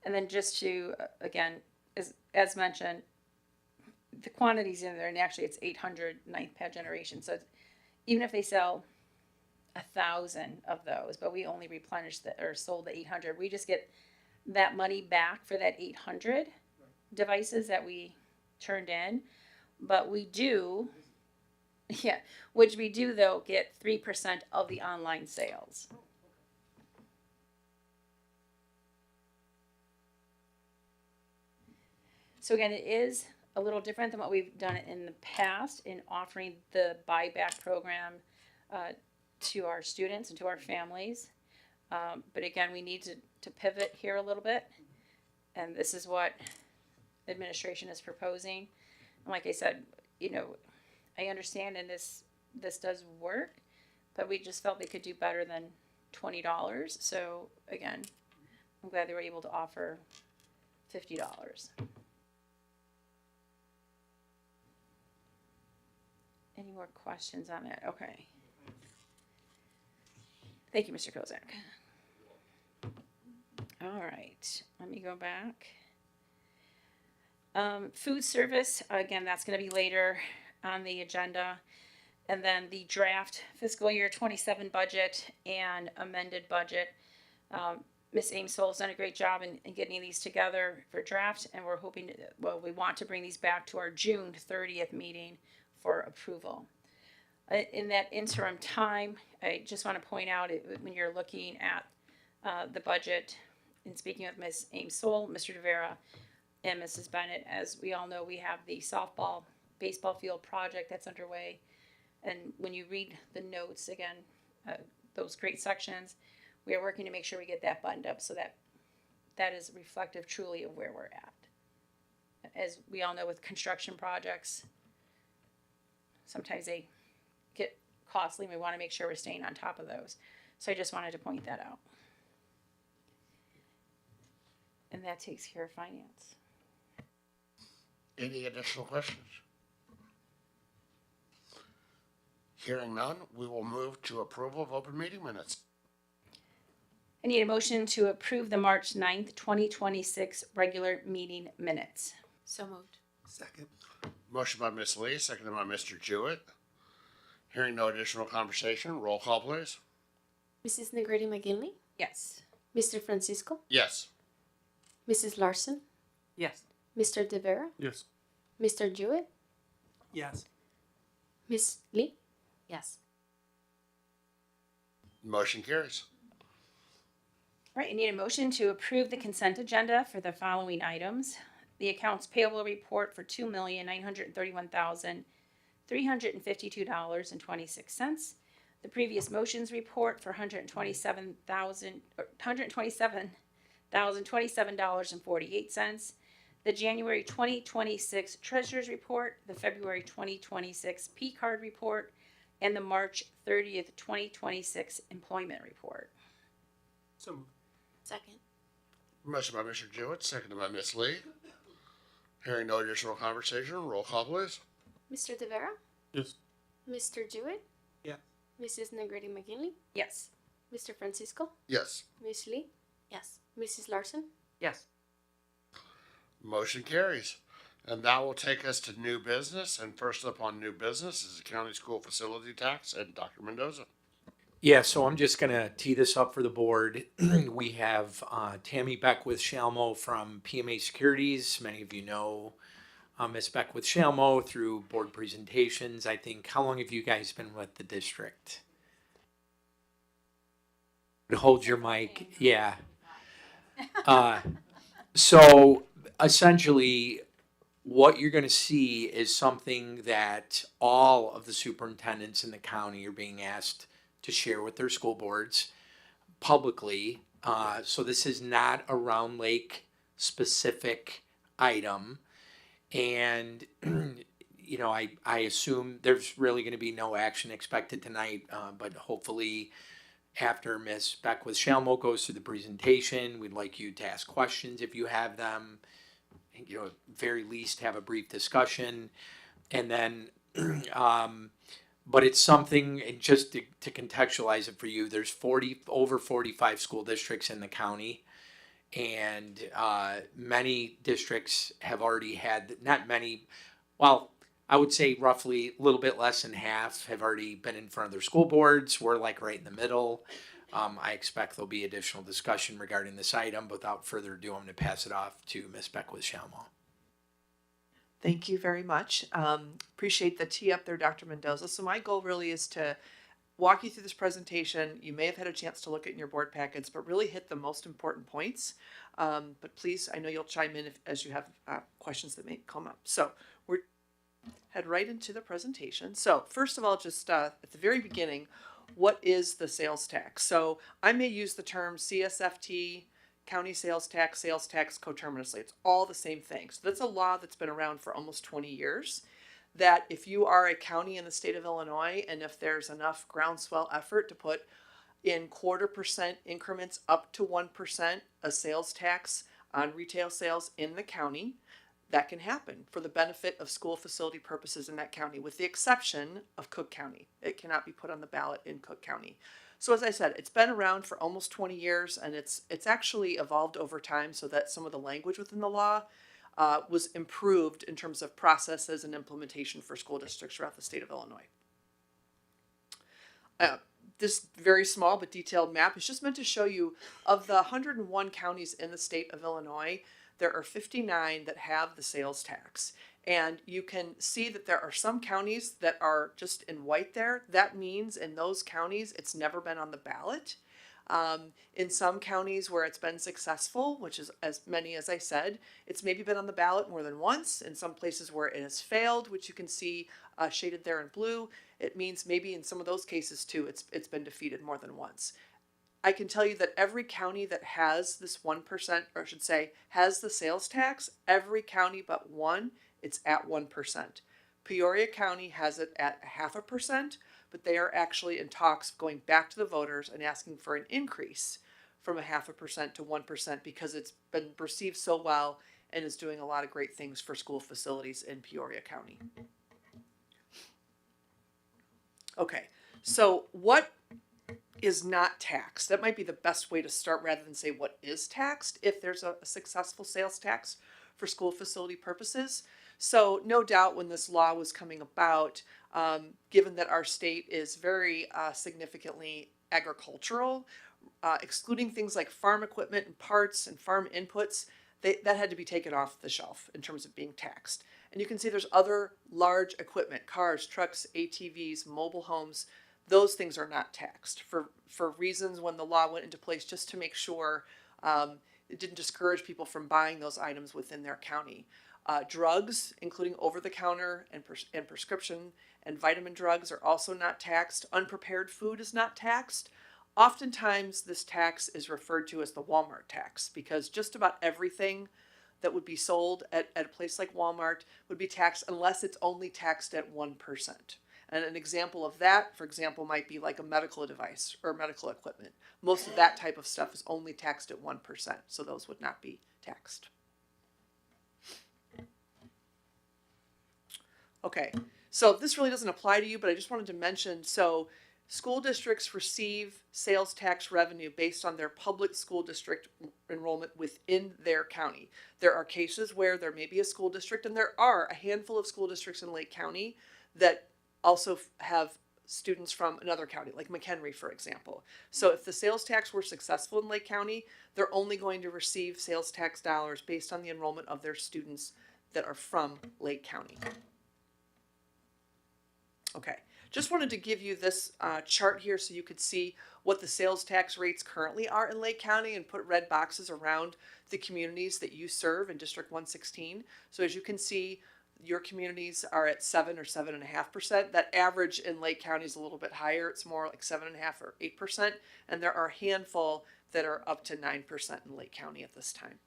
And then just to again, as mentioned, the quantities in there, and actually it's 800 ninth pad generation. So even if they sell 1,000 of those, but we only replenished or sold the 800, we just get that money back for that 800 devices that we turned in. But we do, which we do though get 3% of the online sales. So again, it is a little different than what we've done in the past in offering the buyback program to our students and to our families. But again, we need to pivot here a little bit. And this is what administration is proposing. And like I said, I understand and this does work, but we just felt they could do better than $20. So again, I'm glad they were able to offer $50. Any more questions on that? Okay. Thank you, Mr. Kozak. All right, let me go back. Food service, again, that's gonna be later on the agenda. And then the draft fiscal year 27 budget and amended budget. Ms. Amesole has done a great job in getting these together for draft, and we're hoping to, well, we want to bring these back to our June 30th meeting for approval. In that interim time, I just want to point out when you're looking at the budget and speaking with Ms. Amesole, Mr. DeVera, and Mrs. Bennett, as we all know, we have the softball baseball field project that's underway. And when you read the notes again, those great sections, we are working to make sure we get that buttoned up so that that is reflective truly of where we're at. As we all know with construction projects, sometimes they get costly and we want to make sure we're staying on top of those. So I just wanted to point that out. And that takes care of finance. Any additional questions? Hearing none, we will move to approval of open meeting minutes. I need a motion to approve the March 9th, 2026 regular meeting minutes. So moved. Second. Motion by Ms. Lee, seconded by Mr. Jewett. Hearing no additional conversation, roll call please. Mrs. Negrete McGinley, Yes. Mr. Francisco, Yes. Mrs. Larson, Yes. Mr. DeVera, Yes. Mr. Jewett, Yes. Miss Lee. Yes. Motion carries. All right, I need a motion to approve the consent agenda for the following items. The accounts payable report for $2,931,352.26. The previous motions report for $127,027.48. The January 2026 Treasurer's Report, the February 2026 P-Card Report, and the March 30th, 2026 Employment Report. So moved. Second. Motion by Mr. Jewett, seconded by Ms. Lee. Hearing no additional conversation, roll call please. Mr. DeVera, Yes. Mr. Jewett, Yeah. Mrs. Negrete McGinley, Yes. Mr. Francisco, Yes. Miss Lee, Yes. Mrs. Larson. Yes. Motion carries. And that will take us to new business. And first up on new business is the county school facility tax and Dr. Mendoza. Yeah, so I'm just going to tee this up for the board. We have Tammy Beckwith-Shalmo from PMA Securities. Many of you know Ms. Beckwith-Shalmo through board presentations. I think, how long have you guys been with the district? Hold your mic. Yeah. So essentially, what you're going to see is something that all of the superintendents in the county are being asked to share with their school boards publicly. So this is not a Round Lake specific item. And, you know, I assume there's really going to be no action expected tonight, but hopefully after Ms. Beckwith-Shalmo goes through the presentation, we'd like you to ask questions if you have them. You know, at very least have a brief discussion. And then, but it's something, and just to contextualize it for you, there's over 45 school districts in the county. And many districts have already had, not many, well, I would say roughly a little bit less than half have already been in front of their school boards. We're like right in the middle. I expect there'll be additional discussion regarding this item. But without further ado, I'm going to pass it off to Ms. Beckwith-Shalmo. Thank you very much. Appreciate the tee up there, Dr. Mendoza. So my goal really is to walk you through this presentation. You may have had a chance to look at it in your board packets, but really hit the most important points. But please, I know you'll chime in as you have questions that may come up. So we're head right into the presentation. So first of all, just at the very beginning, what is the sales tax? So I may use the term CSFT, county sales tax coterminously. It's all the same thing. So that's a law that's been around for almost 20 years. That if you are a county in the state of Illinois, and if there's enough groundswell effort to put in 0.25% increments up to 1% a sales tax on retail sales in the county, that can happen for the benefit of school facility purposes in that county, with the exception of Cook County. It cannot be put on the ballot in Cook County. So as I said, it's been around for almost 20 years, and it's actually evolved over time so that some of the language within the law was improved in terms of processes and implementation for school districts throughout the state of Illinois. This very small but detailed map is just meant to show you, of the 101 counties in the state of Illinois, there are 59 that have the sales tax. And you can see that there are some counties that are just in white there. That means in those counties, it's never been on the ballot. In some counties where it's been successful, which is as many as I said, it's maybe been on the ballot more than once. In some places where it has failed, which you can see shaded there in blue, it means maybe in some of those cases too, it's been defeated more than once. I can tell you that every county that has this 1%, or I should say, has the sales tax, every county but one, it's at 1%. Peoria County has it at 0.5%, but they are actually in talks going back to the voters and asking for an increase from 0.5% to 1% because it's been received so well and is doing a lot of great things for school facilities in Peoria County. Okay, so what is not taxed? That might be the best way to start rather than say what is taxed if there's a successful sales tax for school facility purposes. So no doubt when this law was coming about, given that our state is very significantly agricultural, excluding things like farm equipment and parts and farm inputs, that had to be taken off the shelf in terms of being taxed. And you can see there's other large equipment, cars, trucks, ATVs, mobile homes. Those things are not taxed for reasons when the law went into place, just to make sure it didn't discourage people from buying those items within their county. Drugs, including over-the-counter and prescription and vitamin drugs, are also not taxed. Unprepared food is not taxed. Oftentimes, this tax is referred to as the Walmart tax because just about everything that would be sold at a place like Walmart would be taxed unless it's only taxed at 1%. And an example of that, for example, might be like a medical device or medical equipment. Most of that type of stuff is only taxed at 1%, so those would not be taxed. Okay, so this really doesn't apply to you, but I just wanted to mention, so school districts receive sales tax revenue based on their public school district enrollment within their county. There are cases where there may be a school district, and there are a handful of school districts in Lake County that also have students from another county, like McHenry, for example. So if the sales tax were successful in Lake County, they're only going to receive sales tax dollars based on the enrollment of their students that are from Lake County. Okay, just wanted to give you this chart here so you could see what the sales tax rates currently are in Lake County and put red boxes around the communities that you serve in District 116. So as you can see, your communities are at 7 or 7.5%. That average in Lake County is a little bit higher. It's more like 7.5 or 8%. And there are a handful that are up to 9% in Lake County at this time.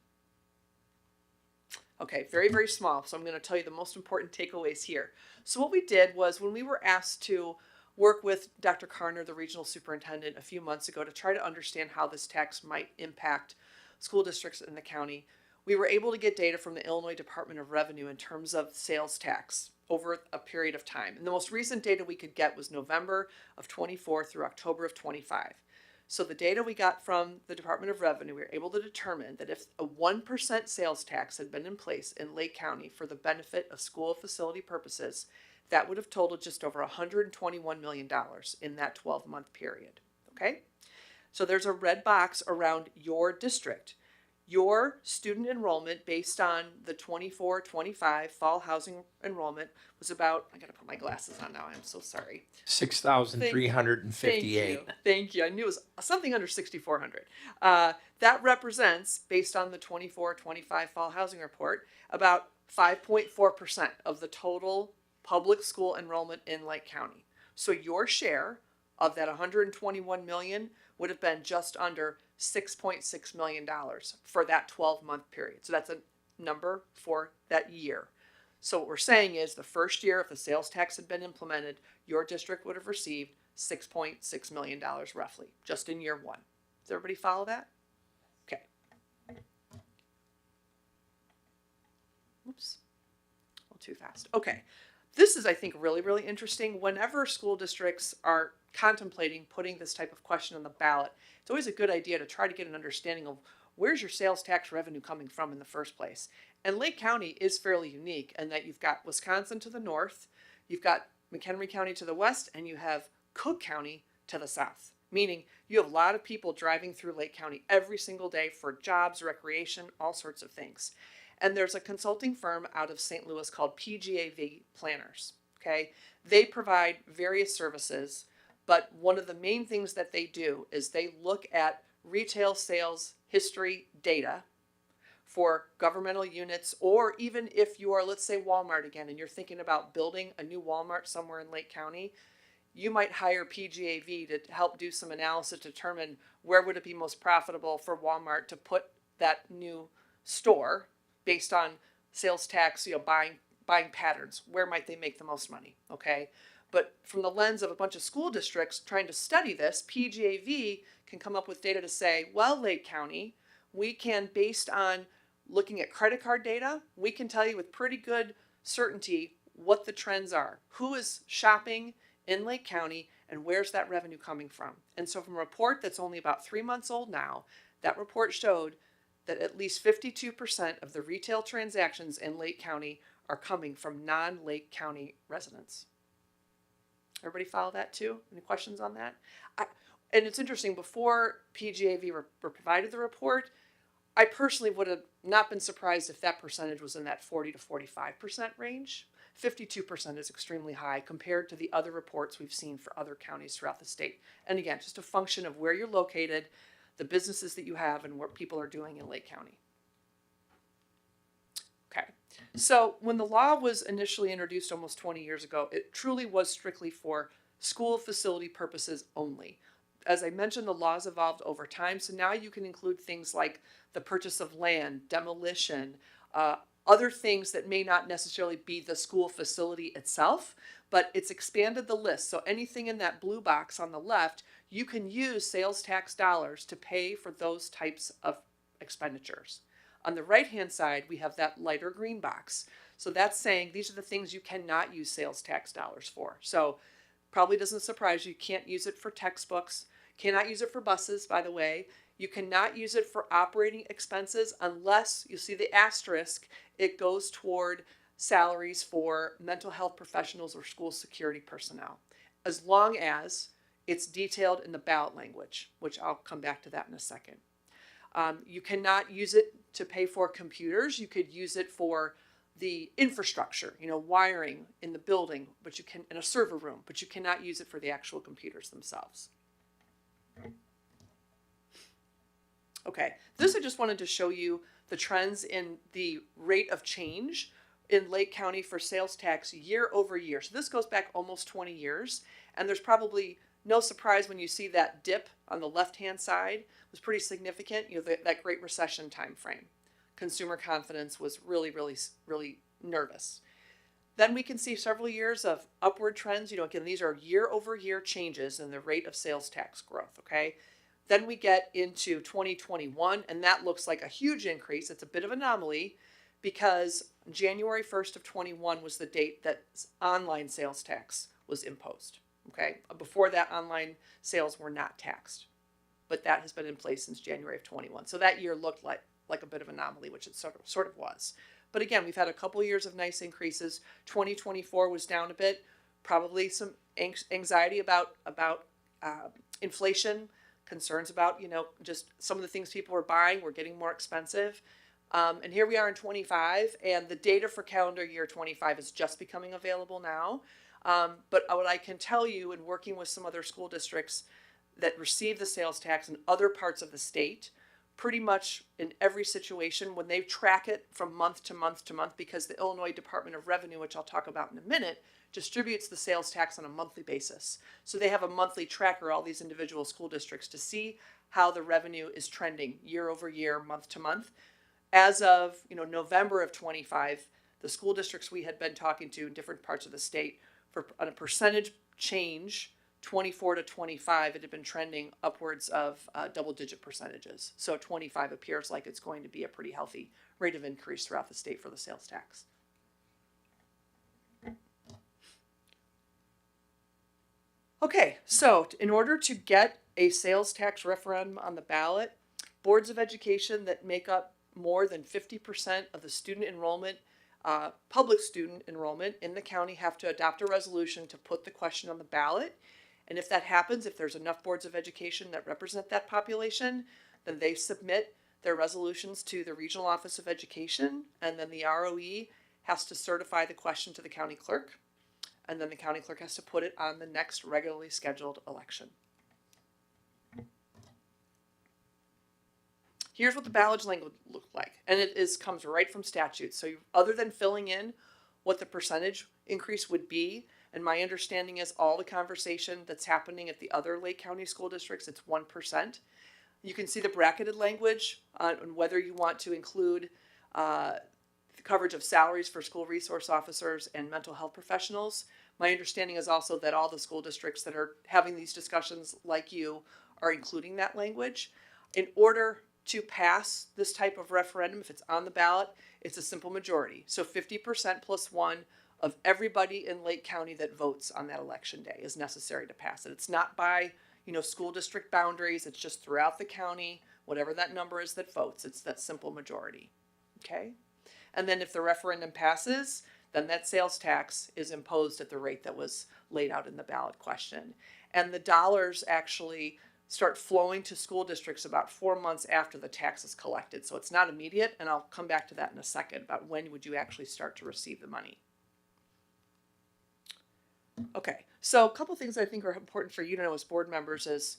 Okay, very, very small. So I'm going to tell you the most important takeaways here. So what we did was when we were asked to work with Dr. Karner, the regional superintendent, a few months ago to try to understand how this tax might impact school districts in the county, we were able to get data from the Illinois Department of Revenue in terms of sales tax over a period of time. And the most recent data we could get was November of 24 through October of 25. So the data we got from the Department of Revenue, we were able to determine that if a 1% sales tax had been in place in Lake County for the benefit of school facility purposes, that would have totaled just over $121 million in that 12-month period. Okay? So there's a red box around your district. Your student enrollment based on the 24-25 fall housing enrollment was about, I gotta put my glasses on now, I'm so sorry. 6,358. Thank you. I knew it was something under 6,400. That represents, based on the 24-25 fall housing report, about 5.4% of the total public school enrollment in Lake County. So your share of that 121 million would have been just under $6.6 million for that 12-month period. So that's a number for that year. So what we're saying is the first year, if the sales tax had been implemented, your district would have received $6.6 million roughly, just in year one. Does everybody follow that? Okay. Oops. A little too fast. Okay. this is, I think, really, really interesting. Whenever school districts are contemplating putting this type of question on the ballot, it's always a good idea to try to get an understanding of where's your sales tax revenue coming from in the first place. And Lake County is fairly unique in that you've got Wisconsin to the north, you've got McHenry County to the west, and you have Cook County to the south. Meaning you have a lot of people driving through Lake County every single day for jobs, recreation, all sorts of things. And there's a consulting firm out of St. Louis called PGAV Planners. Okay, they provide various services, but one of the main things that they do is they look at retail sales history data for governmental units, or even if you are, let's say, Walmart again, and you're thinking about building a new Walmart somewhere in Lake County, you might hire PGAV to help do some analysis to determine where would it be most profitable for Walmart to put that new store based on sales tax, buying patterns. Where might they make the most money? Okay. But from the lens of a bunch of school districts trying to study this, PGAV can come up with data to say, well, Lake County, we can, based on looking at credit card data, we can tell you with pretty good certainty what the trends are. Who is shopping in Lake County and where's that revenue coming from? And so from a report that's only about 3 months old now, that report showed that at least 52% of the retail transactions in Lake County are coming from non-Lake County residents. Everybody follow that too? Any questions on that? And it's interesting, before PGAV provided the report, I personally would have not been surprised if that percentage was in that 40 to 45% range. 52% is extremely high compared to the other reports we've seen for other counties throughout the state. And again, just a function of where you're located, the businesses that you have, and what people are doing in Lake County. Okay, so when the law was initially introduced almost 20 years ago, it truly was strictly for school facility purposes only. As I mentioned, the laws evolved over time, so now you can include things like the purchase of land, demolition, other things that may not necessarily be the school facility itself, but it's expanded the list. So anything in that blue box on the left, you can use sales tax dollars to pay for those types of expenditures. On the right-hand side, we have that lighter green box. So that's saying these are the things you cannot use sales tax dollars for. So probably doesn't surprise you can't use it for textbooks, cannot use it for buses, by the way. You cannot use it for operating expenses unless, you see the asterisk, it goes toward salaries for mental health professionals or school security personnel, as long as it's detailed in the ballot language, which I'll come back to that in a second. You cannot use it to pay for computers. You could use it for the infrastructure, wiring in the building, but you can, in a server room, but you cannot use it for the actual computers themselves. Okay, this I just wanted to show you the trends in the rate of change in Lake County for sales tax year over year. So this goes back almost 20 years, and there's probably no surprise when you see that dip on the left-hand side was pretty significant, that Great Recession time frame. Consumer confidence was really, really, really nervous. Then we can see several years of upward trends. Again, these are year over year changes in the rate of sales tax growth, okay? Then we get into 2021, and that looks like a huge increase. It's a bit of an anomaly because January 1st of 21 was the date that online sales tax was imposed, okay? Before that, online sales were not taxed, but that has been in place since January of 21. So that year looked like a bit of an anomaly, which it sort of was. But again, we've had a couple years of nice increases. 2024 was down a bit, probably some anxiety about inflation, concerns about, just some of the things people were buying were getting more expensive. And here we are in 25, and the data for calendar year 25 is just becoming available now. But what I can tell you in working with some other school districts that receive the sales tax in other parts of the state, pretty much in every situation, when they track it from month to month to month, because the Illinois Department of Revenue, which I'll talk about in a minute, distributes the sales tax on a monthly basis. So they have a monthly tracker, all these individual school districts, to see how the revenue is trending year over year, month to month. As of November of 25, the school districts we had been talking to in different parts of the state, on a percentage change, 24 to 25, it had been trending upwards of double-digit percentages. So 25 appears like it's going to be a pretty healthy rate of increase throughout the state for the sales tax. Okay, so in order to get a sales tax referendum on the ballot, boards of education that make up more than 50% of the student enrollment, public student enrollment in the county, have to adopt a resolution to put the question on the ballot. And if that happens, if there's enough boards of education that represent that population, then they submit their resolutions to the Regional Office of Education, and then the ROE has to certify the question to the county clerk, and then the county clerk has to put it on the next regularly scheduled election. Here's what the ballot language looked like, and comes right from statute. So other than filling in what the percentage increase would be, and my understanding is all the conversation that's happening at the other Lake County school districts, it's 1%. You can see the bracketed language on whether you want to include the coverage of salaries for school resource officers and mental health professionals. My understanding is also that all the school districts that are having these discussions, like you, are including that language. In order to pass this type of referendum, if it's on the ballot, it's a simple majority. So 50% plus 1 of everybody in Lake County that votes on that election day is necessary to pass it. It's not by, school district boundaries. It's just throughout the county, whatever that number is that votes. It's that simple majority. Okay? And then if the referendum passes, then that sales tax is imposed at the rate that was laid out in the ballot question. And the dollars actually start flowing to school districts about 4 months after the tax is collected. So it's not immediate, and I'll come back to that in a second about when would you actually start to receive the money. Okay, so a couple things I think are important for you to know as board members is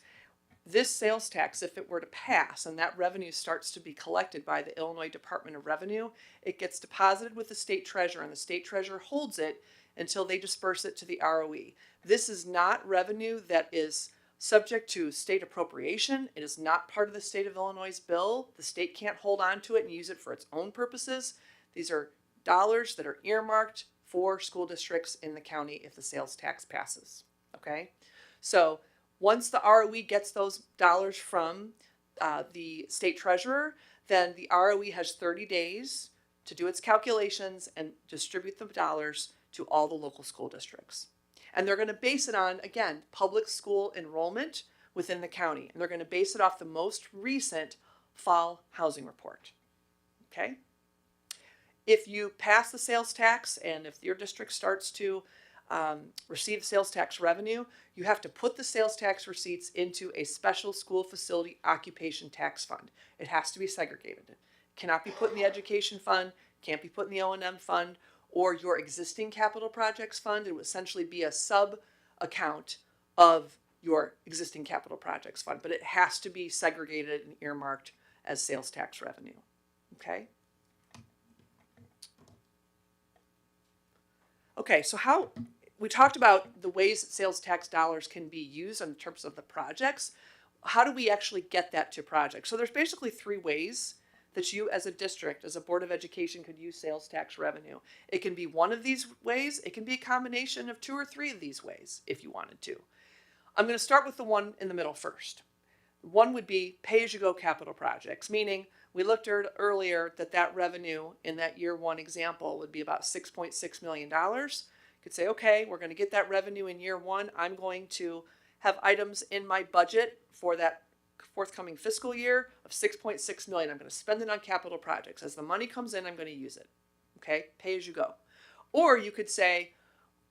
this sales tax, if it were to pass and that revenue starts to be collected by the Illinois Department of Revenue, it gets deposited with the state treasurer, and the state treasurer holds it until they disperse it to the ROE. This is not revenue that is subject to state appropriation. It is not part of the state of Illinois' bill. The state can't hold on to it and use it for its own purposes. These are dollars that are earmarked for school districts in the county if the sales tax passes. Okay? So once the ROE gets those dollars from the state treasurer, then the ROE has 30 days to do its calculations and distribute the dollars to all the local school districts. And they're going to base it on, again, public school enrollment within the county. And they're going to base it off the most recent fall housing report. Okay? If you pass the sales tax and if your district starts to receive sales tax revenue, you have to put the sales tax receipts into a special school facility occupation tax fund. It has to be segregated. It cannot be put in the education fund, can't be put in the O&M fund, or your existing capital projects fund. It would essentially be a sub account of your existing capital projects fund, but it has to be segregated and earmarked as sales tax revenue. Okay? Okay, so we talked about the ways that sales tax dollars can be used in terms of the projects. How do we actually get that to projects? So there's basically 3 ways that you as a district, as a board of education, could use sales tax revenue. It can be one of these ways. It can be a combination of 2 or 3 of these ways if you wanted to. I'm going to start with the one in the middle first. One would be pay-as-you-go capital projects, meaning we looked at earlier that revenue in that year 1 example would be about $6.6 million. You could say, okay, we're going to get that revenue in year 1. I'm going to have items in my budget for that forthcoming fiscal year of $6.6 million. I'm going to spend it on capital projects. As the money comes in, I'm going to use it. Okay, pay as you go. Or you could say,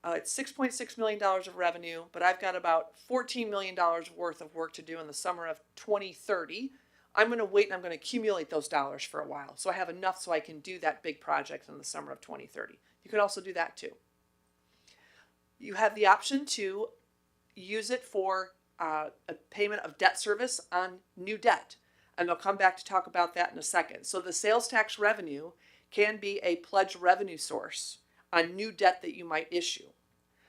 it's $6.6 million of revenue, but I've got about $14 million worth of work to do in the summer of 2030. I'm going to wait and I'm going to accumulate those dollars for a while so I have enough so I can do that big project in the summer of 2030. You could also do that too. You have the option to use it for a payment of debt service on new debt. And I'll come back to talk about that in a second. So the sales tax revenue can be a pledged revenue source on new debt that you might issue.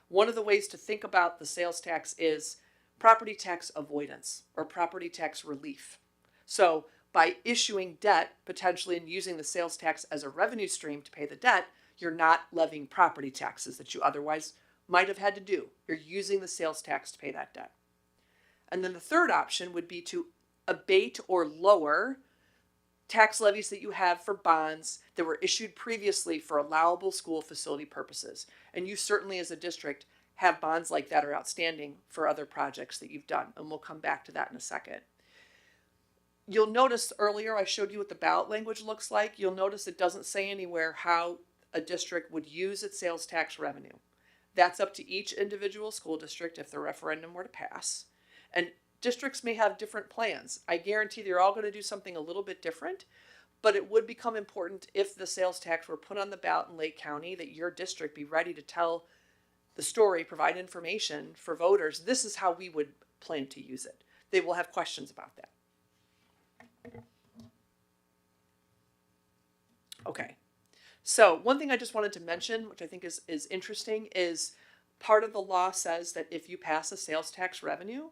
One of the ways to think about the sales tax is property tax avoidance or property tax relief. So by issuing debt potentially and using the sales tax as a revenue stream to pay the debt, you're not levying property taxes that you otherwise might have had to do. You're using the sales tax to pay that debt. And then the third option would be to abate or lower tax levies that you have for bonds that were issued previously for allowable school facility purposes. And you certainly as a district have bonds like that are outstanding for other projects that you've done. And we'll come back to that in a second. You'll notice earlier I showed you what the ballot language looks like. You'll notice it doesn't say anywhere how a district would use its sales tax revenue. That's up to each individual school district if the referendum were to pass. And districts may have different plans. I guarantee they're all going to do something a little bit different, but it would become important if the sales tax were put on the ballot in Lake County that your district be ready to tell the story, provide information for voters. This is how we would plan to use it. They will have questions about that. Okay. So one thing I just wanted to mention, which I think is interesting, is part of the law says that if you pass a sales tax revenue,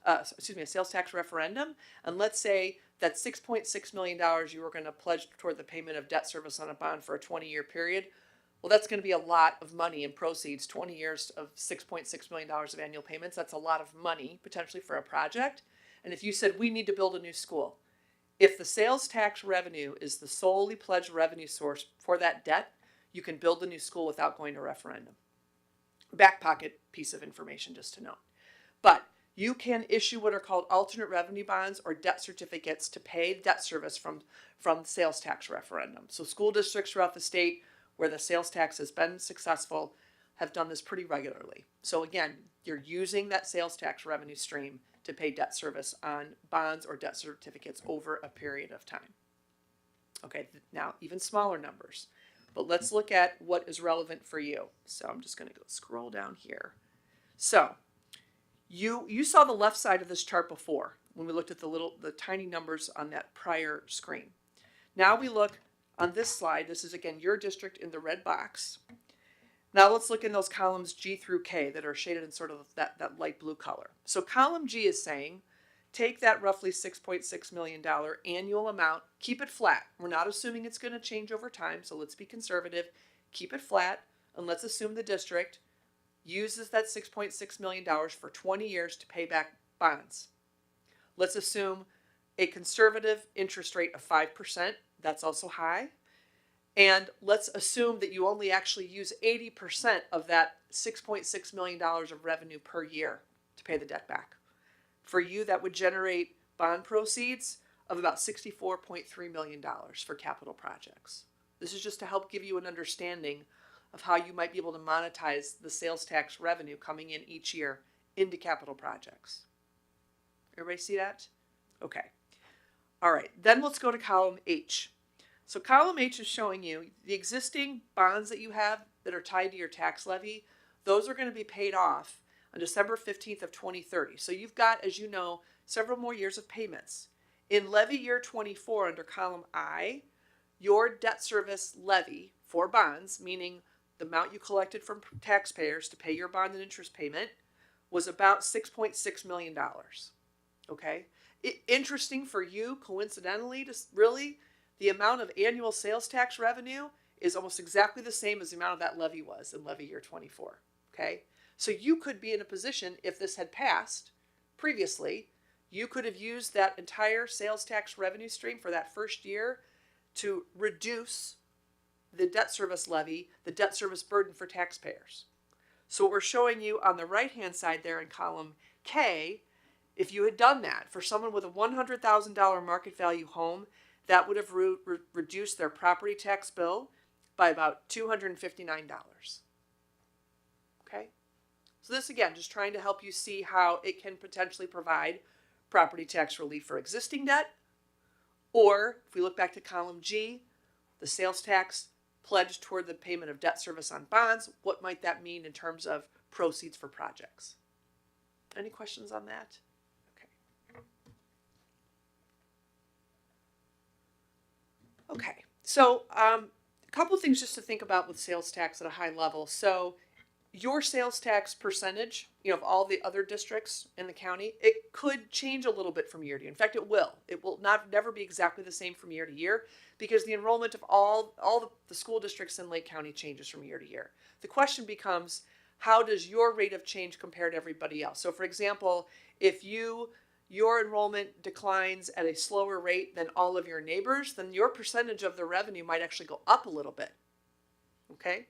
a sales tax referendum, and let's say that $6.6 million you were going to pledge toward the payment of debt service on a bond for a 20-year period, well, that's going to be a lot of money in proceeds. 20 years of $6.6 million of annual payments, that's a lot of money potentially for a project. And if you said, we need to build a new school, if the sales tax revenue is the solely pledged revenue source for that debt, you can build the new school without going to referendum. Back pocket piece of information just to note. But you can issue what are called alternate revenue bonds or debt certificates to pay debt service from the sales tax referendum. So school districts throughout the state where the sales tax has been successful have done this pretty regularly. So again, you're using that sales tax revenue stream to pay debt service on bonds or debt certificates over a period of time. Okay, now even smaller numbers, but let's look at what is relevant for you. So I'm just going to go scroll down here. So you saw the left side of this chart before when we looked at the tiny numbers on that prior screen. Now we look on this slide. This is again your district in the red box. Now let's look in those columns G through K that are shaded in sort of that light blue color. So column G is saying, take that roughly $6.6 million annual amount, keep it flat. We're not assuming it's going to change over time, so let's be conservative. Keep it flat, and let's assume the district uses that $6.6 million for 20 years to pay back bonds. Let's assume a conservative interest rate of 5%. That's also high. And let's assume that you only actually use 80% of that $6.6 million of revenue per year to pay the debt back. For you, that would generate bond proceeds of about $64.3 million for capital projects. This is just to help give you an understanding of how you might be able to monetize the sales tax revenue coming in each year into capital projects. Everybody see that? Okay. All right, then let's go to column H. So column H is showing you the existing bonds that you have that are tied to your tax levy. Those are going to be paid off on December 15th of 2030. So you've got, as you know, several more years of payments. In levy year 24 under column I, your debt service levy for bonds, meaning the amount you collected from taxpayers to pay your bond and interest payment, was about $6.6 million. Okay? Interesting for you, coincidentally, the amount of annual sales tax revenue is almost exactly the same as the amount of that levy was in levy year 24. Okay? So you could be in a position, if this had passed previously, you could have used that entire sales tax revenue stream for that first year to reduce the debt service levy, the debt service burden for taxpayers. So what we're showing you on the right-hand side there in column K, if you had done that for someone with a $100,000 market value home, that would have reduced their property tax bill by about $259. Okay? So this, again, just trying to help you see how it can potentially provide property tax relief for existing debt, or if we look back to column G, the sales tax pledged toward the payment of debt service on bonds, what might that mean in terms of proceeds for projects? Any questions on that? Okay, so a couple of things just to think about with sales tax at a high level. So your sales tax percentage, of all the other districts in the county, it could change a little bit from year to year. In fact, it will. It will never be exactly the same from year to year because the enrollment of all the school districts in Lake County changes from year to year. The question becomes, how does your rate of change compare to everybody else? So for example, if your enrollment declines at a slower rate than all of your neighbors, then your percentage of the revenue might actually go up a little bit. Okay?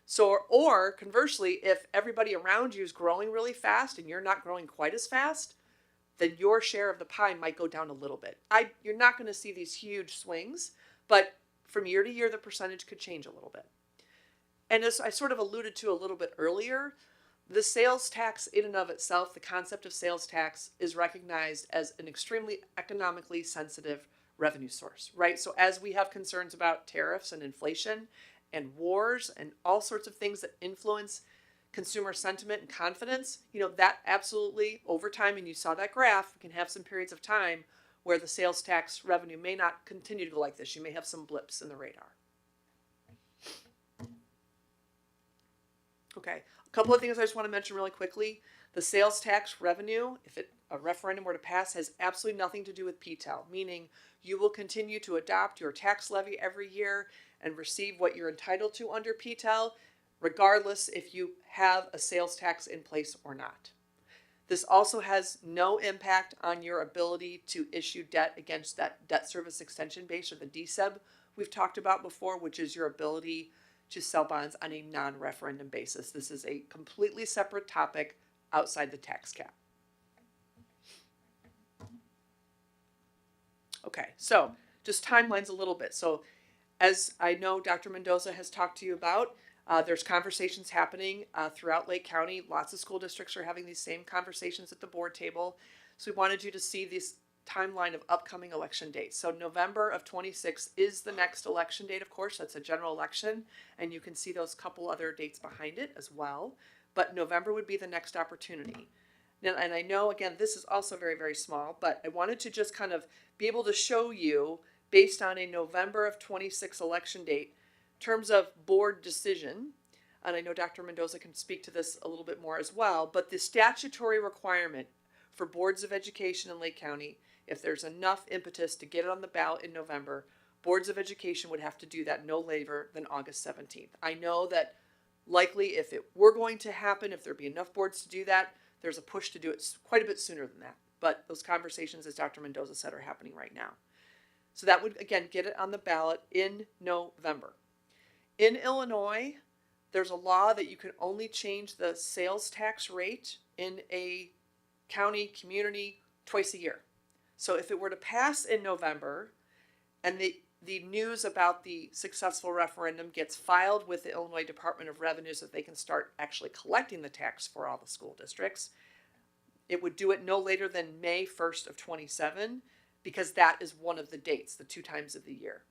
So, or conversely, if everybody around you is growing really fast and you're not growing quite as fast, then your share of the pie might go down a little bit. You're not going to see these huge swings, but from year to year, the percentage could change a little bit. And as I sort of alluded to a little bit earlier, the sales tax in and of itself, the concept of sales tax is recognized as an extremely economically sensitive revenue source, right? So as we have concerns about tariffs and inflation and wars and all sorts of things that influence consumer sentiment and confidence, that absolutely over time, and you saw that graph, we can have some periods of time where the sales tax revenue may not continue to go like this. You may have some blips in the radar. Okay, a couple of things I just want to mention really quickly. The sales tax revenue, if a referendum were to pass, has absolutely nothing to do with PTEL, meaning you will continue to adopt your tax levy every year and receive what you're entitled to under PTEL, regardless if you have a sales tax in place or not. This also has no impact on your ability to issue debt against that debt service extension base, or the DSEB we've talked about before, which is your ability to sell bonds on a non-referendum basis. This is a completely separate topic outside the tax cap. Okay, so just timelines a little bit. So as I know Dr. Mendoza has talked to you about, there's conversations happening throughout Lake County. Lots of school districts are having these same conversations at the board table. So we wanted you to see this timeline of upcoming election dates. So November of 26 is the next election date, of course. That's a general election, and you can see those couple other dates behind it as well. But November would be the next opportunity. Now, and I know, again, this is also very, very small, but I wanted to just kind of be able to show you, based on a November of 26 election date, terms of board decision, and I know Dr. Mendoza can speak to this a little bit more as well, but the statutory requirement for boards of education in Lake County, if there's enough impetus to get it on the ballot in November, boards of education would have to do that no later than August 17th. I know that likely if it were going to happen, if there'd be enough boards to do that, there's a push to do it quite a bit sooner than that. But those conversations, as Dr. Mendoza said, are happening right now. So that would, again, get it on the ballot in November. In Illinois, there's a law that you can only change the sales tax rate in a county, community, twice a year. So if it were to pass in November and the news about the successful referendum gets filed with the Illinois Department of Revenue so that they can start actually collecting the tax for all the school districts, it would do it no later than May 1st of 27, because that is one of the dates, the 2 times of the year.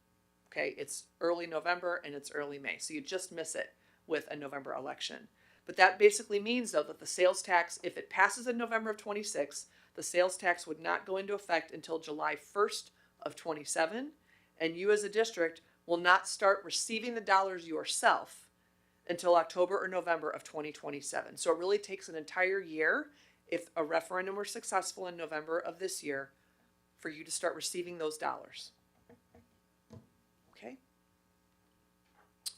Okay, it's early November and it's early May, so you just miss it with a November election. But that basically means, though, that the sales tax, if it passes in November of 26, the sales tax would not go into effect until July 1st of 27, and you as a district will not start receiving the dollars yourself until October or November of 2027. So it really takes an entire year, if a referendum were successful in November of this year, for you to start receiving those dollars. Okay?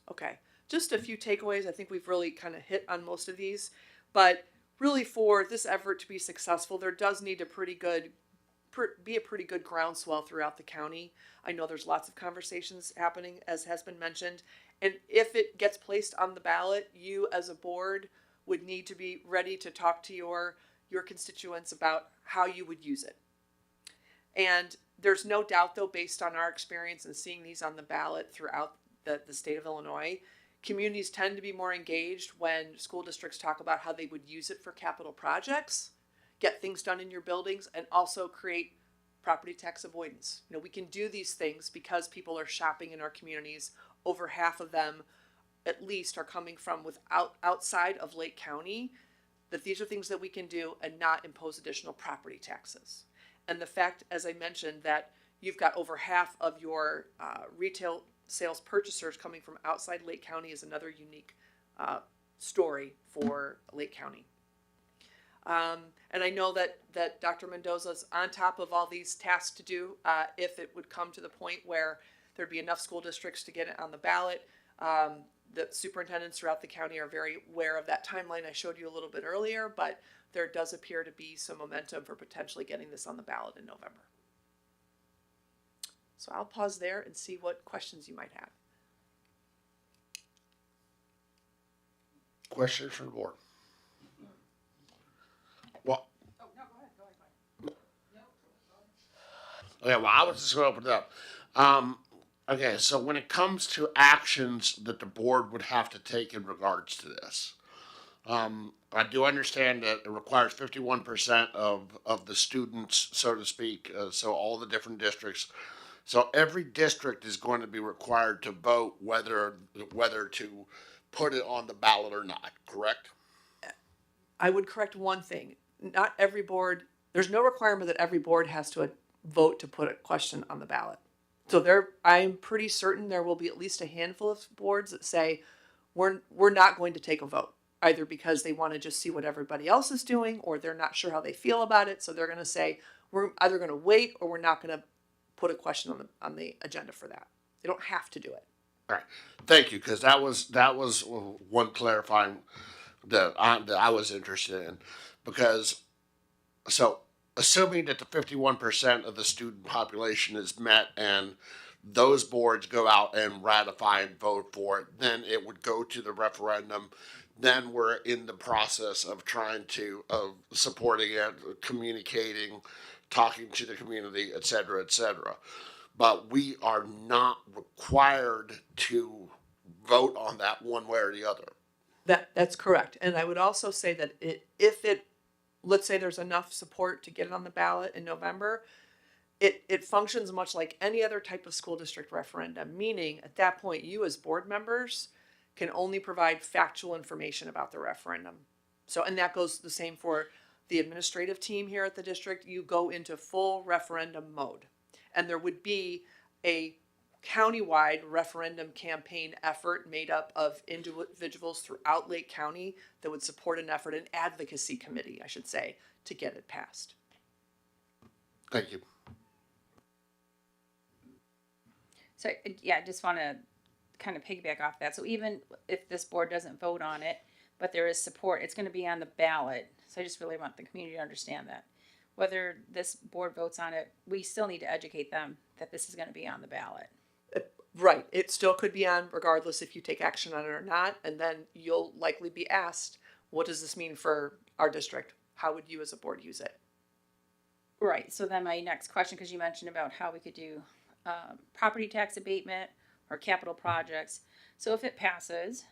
Okay, just a few takeaways. I think we've really kind of hit on most of these, but really for this effort to be successful, there does need to be a pretty good groundswell throughout the county. I know there's lots of conversations happening, as has been mentioned, and if it gets placed on the ballot, you as a board would need to be ready to talk to your constituents about how you would use it. And there's no doubt, though, based on our experience and seeing these on the ballot throughout the state of Illinois, communities tend to be more engaged when school districts talk about how they would use it for capital projects, get things done in your buildings, and also create property tax avoidance. We can do these things because people are shopping in our communities. Over half of them, at least, are coming from outside of Lake County, that these are things that we can do and not impose additional property taxes. And the fact, as I mentioned, that you've got over half of your retail sales purchasers coming from outside Lake County is another unique story for Lake County. And I know that Dr. Mendoza's on top of all these tasks to do if it would come to the point where there'd be enough school districts to get it on the ballot. The superintendents throughout the county are very aware of that timeline I showed you a little bit earlier, but there does appear to be some momentum for potentially getting this on the ballot in November. So I'll pause there and see what questions you might have. Questions from the board? Well, okay, well, I was just going to open it up. Okay, so when it comes to actions that the board would have to take in regards to this, I do understand that it requires 51% of the students, so to speak, so all the different districts. So every district is going to be required to vote whether to put it on the ballot or not, correct? I would correct one thing. Not every board, there's no requirement that every board has to vote to put a question on the ballot. So I'm pretty certain there will be at least a handful of boards that say, we're not going to take a vote, either because they want to just see what everybody else is doing, or they're not sure how they feel about it. So they're going to say, we're either going to wait, or we're not going to put a question on the agenda for that. They don't have to do it. All right, thank you, because that was one clarifying that I was interested in, because so assuming that the 51% of the student population is met and those boards go out and ratify and vote for it, then it would go to the referendum. Then we're in the process of trying to supporting it, communicating, talking to the community, et cetera, et cetera. But we are not required to vote on that one way or the other. That's correct. And I would also say that let's say there's enough support to get it on the ballot in November, it functions much like any other type of school district referendum, meaning at that point, you as board members can only provide factual information about the referendum. So, and that goes the same for the administrative team here at the district. You go into full referendum mode, and there would be a countywide referendum campaign effort made up of individuals throughout Lake County that would support an effort, an advocacy committee, I should say, to get it passed. Thank you. So, yeah, I just want to kind of piggyback off that. So even if this board doesn't vote on it, but there is support, it's going to be on the ballot. So I just really want the community to understand that. Whether this board votes on it, we still need to educate them that this is going to be on the ballot. Right. It still could be on regardless if you take action on it or not. And then you'll likely be asked, what does this mean for our district? How would you as a board use it? Right. So then my next question, because you mentioned about how we could do property tax abatement or capital projects. So if it passes,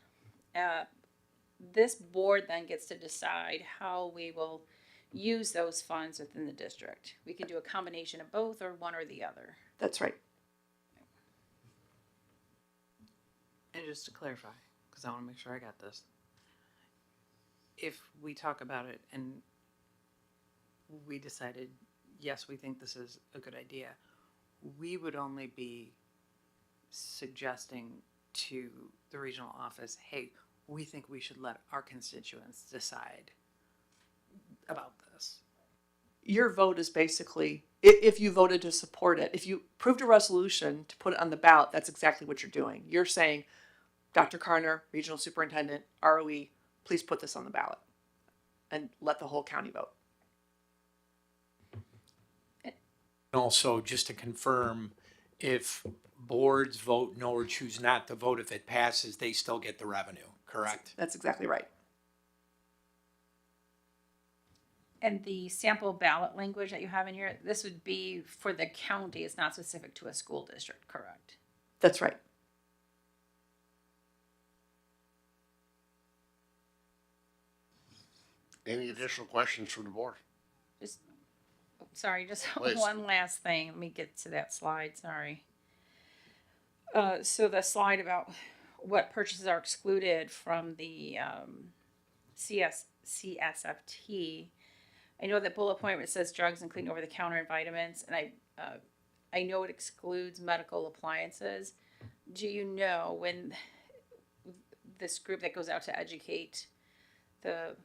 this board then gets to decide how we will use those funds within the district. We can do a combination of both or one or the other. That's right. And just to clarify, because I want to make sure I got this. If we talk about it and we decided, yes, we think this is a good idea, we would only be suggesting to the regional office, hey, we think we should let our constituents decide about this. Your vote is basically, if you voted to support it, if you approved a resolution to put it on the ballot, that's exactly what you're doing. You're saying, Dr. Karner, Regional Superintendent, ROE, please put this on the ballot and let the whole county vote. Also, just to confirm, if boards vote no or choose not to vote, if it passes, they still get the revenue, correct? That's exactly right. And the sample ballot language that you have in here, this would be for the county. It's not specific to a school district, correct? That's right. Any additional questions from the board? Just, sorry, just Please. one last thing. Let me get to that slide. Sorry. So the slide about what purchases are excluded from the CSFT. I know that bullet point where it says drugs, including over-the-counter and vitamins, and I know it excludes medical appliances. Do you know when this group that goes out to educate the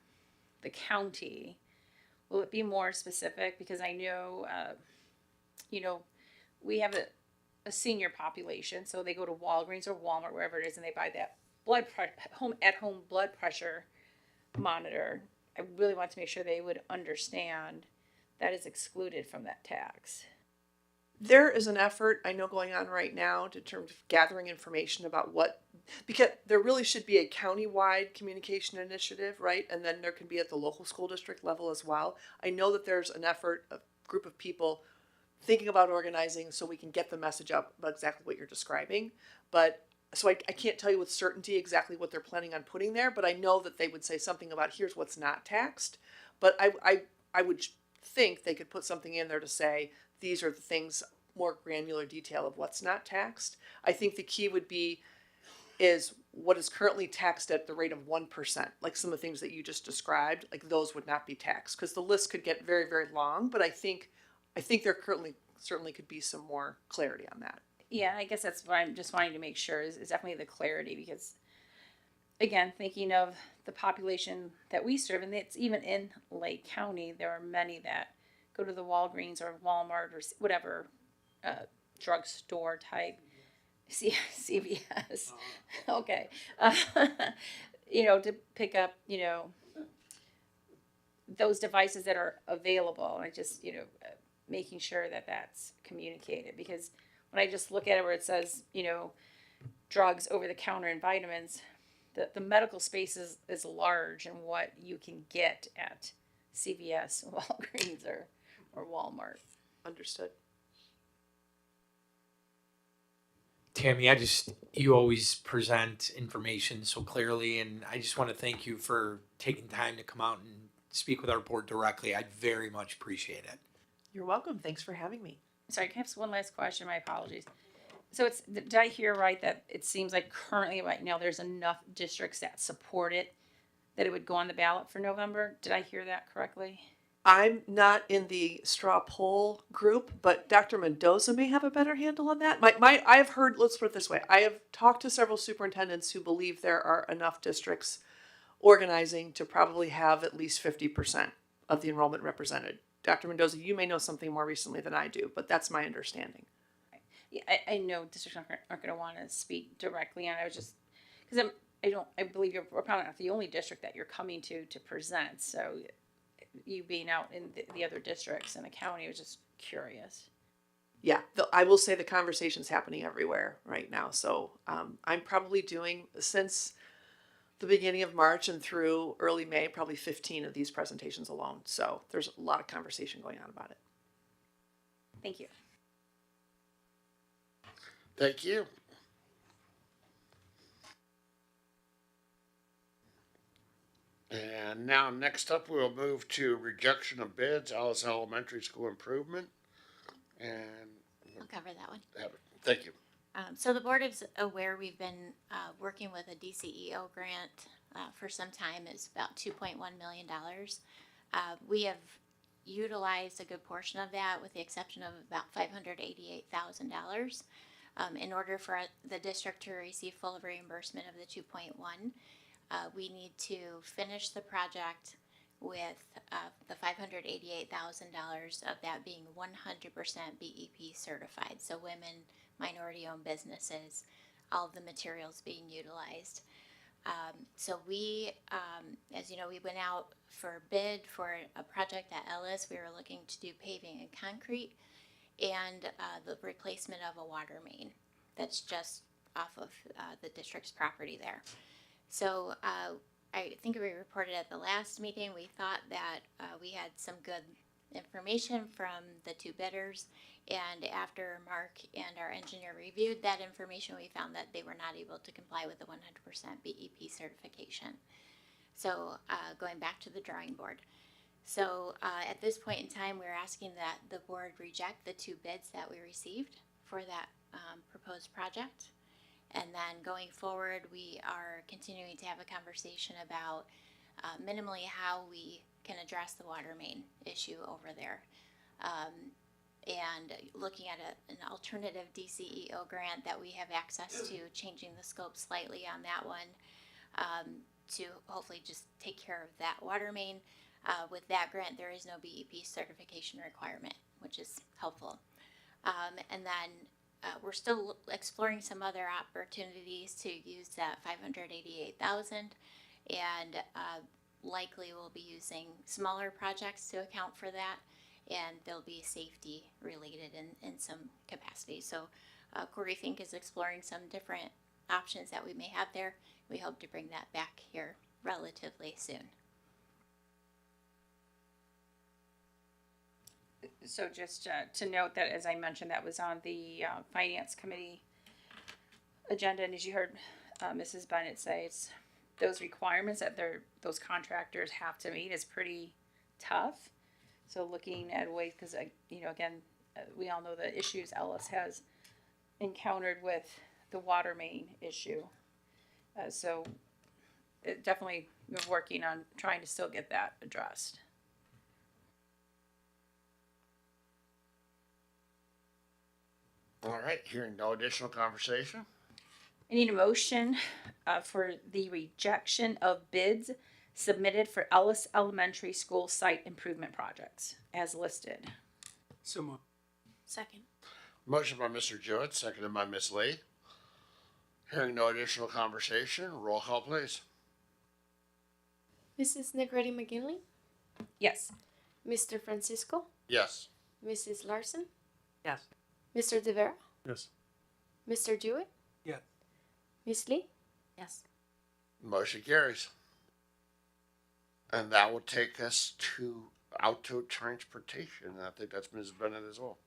county, will it be more specific? Because I know, we have a senior population, so they go to Walgreens or Walmart, wherever it is, and they buy that at-home blood pressure monitor. I really want to make sure they would understand that is excluded from that tax. There is an effort I know going on right now in terms of gathering information about what because there really should be a county-wide communication initiative, right? And then there can be at the local school district level as well. I know that there's an effort, a group of people thinking about organizing so we can get the message up about exactly what you're describing. But so I can't tell you with certainty exactly what they're planning on putting there, but I know that they would say something about here's what's not taxed. But I would think they could put something in there to say these are the things, more granular detail of what's not taxed. I think the key would be is what is currently taxed at the rate of 1%, like some of the things that you just described, like those would not be taxed because the list could get very, very long. But I think there currently certainly could be some more clarity on that. Yeah, I guess that's what I'm just wanting to make sure is definitely the clarity because, again, thinking of the population that we serve, and it's even in Lake County, there are many that go to the Walgreens or Walmart or whatever drugstore type, CVS. Okay. To pick up, those devices that are available. And I just, making sure that that's communicated because when I just look at it where it says, drugs over the counter and vitamins, the medical space is large and what you can get at CVS, Walgreens, or Walmart. Understood. Tammy, you always present information so clearly, and I just want to thank you for taking time to come out and speak with our board directly. I very much appreciate it. You're welcome. Thanks for having me. Sorry, can I have one last question? My apologies. So did I hear right that it seems like currently right now there's enough districts that support it that it would go on the ballot for November? Did I hear that correctly? I'm not in the straw poll group, but Dr. Mendoza may have a better handle on that. I have heard, let's put it this way. I have talked to several superintendents who believe there are enough districts organizing to probably have at least 50% of the enrollment represented. Dr. Mendoza, you may know something more recently than I do, but that's my understanding. Yeah, I know districts aren't going to want to speak directly on it. I was just, because I believe we're probably not the only district that you're coming to present. So you being out in the other districts in the county, I was just curious. Yeah, I will say the conversation's happening everywhere right now. So I'm probably doing, since the beginning of March and through early May, probably 15 of these presentations alone. So there's a lot of conversation going on about it. Thank you. Thank you. And now, next up, we'll move to rejection of bids, Alice Elementary School improvement. And I'll cover that one. thank you. So the board is aware we've been working with a DCEO grant for some time. It's about $2.1 million. We have utilized a good portion of that with the exception of about $588,000. In order for the district to receive full reimbursement of the 2.1, we need to finish the project with the $588,000 of that being 100% BEP certified. So women, minority-owned businesses, all of the materials being utilized. So we, as you know, we went out for bid for a project at RLAS. We were looking to do paving and concrete and the replacement of a water main that's just off of the district's property there. So I think we reported at the last meeting, we thought that we had some good information from the two bidders, and after Mark and our engineer reviewed that information, we found that they were not able to comply with the 100% BEP certification. So going back to the drawing board. So at this point in time, we're asking that the board reject the two bids that we received for that proposed project. And then going forward, we are continuing to have a conversation about minimally how we can address the water main issue over there. And looking at an alternative DCEO grant that we have access to, changing the scope slightly on that one to hopefully just take care of that water main. With that grant, there is no BEP certification requirement, which is helpful. And then we're still exploring some other opportunities to use that $588,000, and likely we'll be using smaller projects to account for that, and they'll be safety related in some capacity. So Corey Fink is exploring some different options that we may have there. We hope to bring that back here relatively soon. So just to note that, as I mentioned, that was on the Finance Committee agenda, and as you heard Mrs. Bennett say, it's those requirements that those contractors have to meet is pretty tough. So looking at ways, because again, we all know the issues Ellis has encountered with the water main issue. So it definitely, we're working on trying to still get that addressed. All right, hearing no additional conversation. I need a motion for the rejection of bids submitted for Ellis Elementary School site improvement projects as listed. So moved. Second. Motion by Mr. Jewett, seconded by Ms. Lee. Hearing no additional conversation, roll call please. Mrs. Negretti McGinley, Yes. Mr. Francisco, Yes. Mrs. Larson, Yes. Mr. De Vera, Yes. Mr. Jewett, Yes. Miss Lee. Yes. Motion carries. And that will take us to Alto Transportation. I think that's Ms. Bennett as well.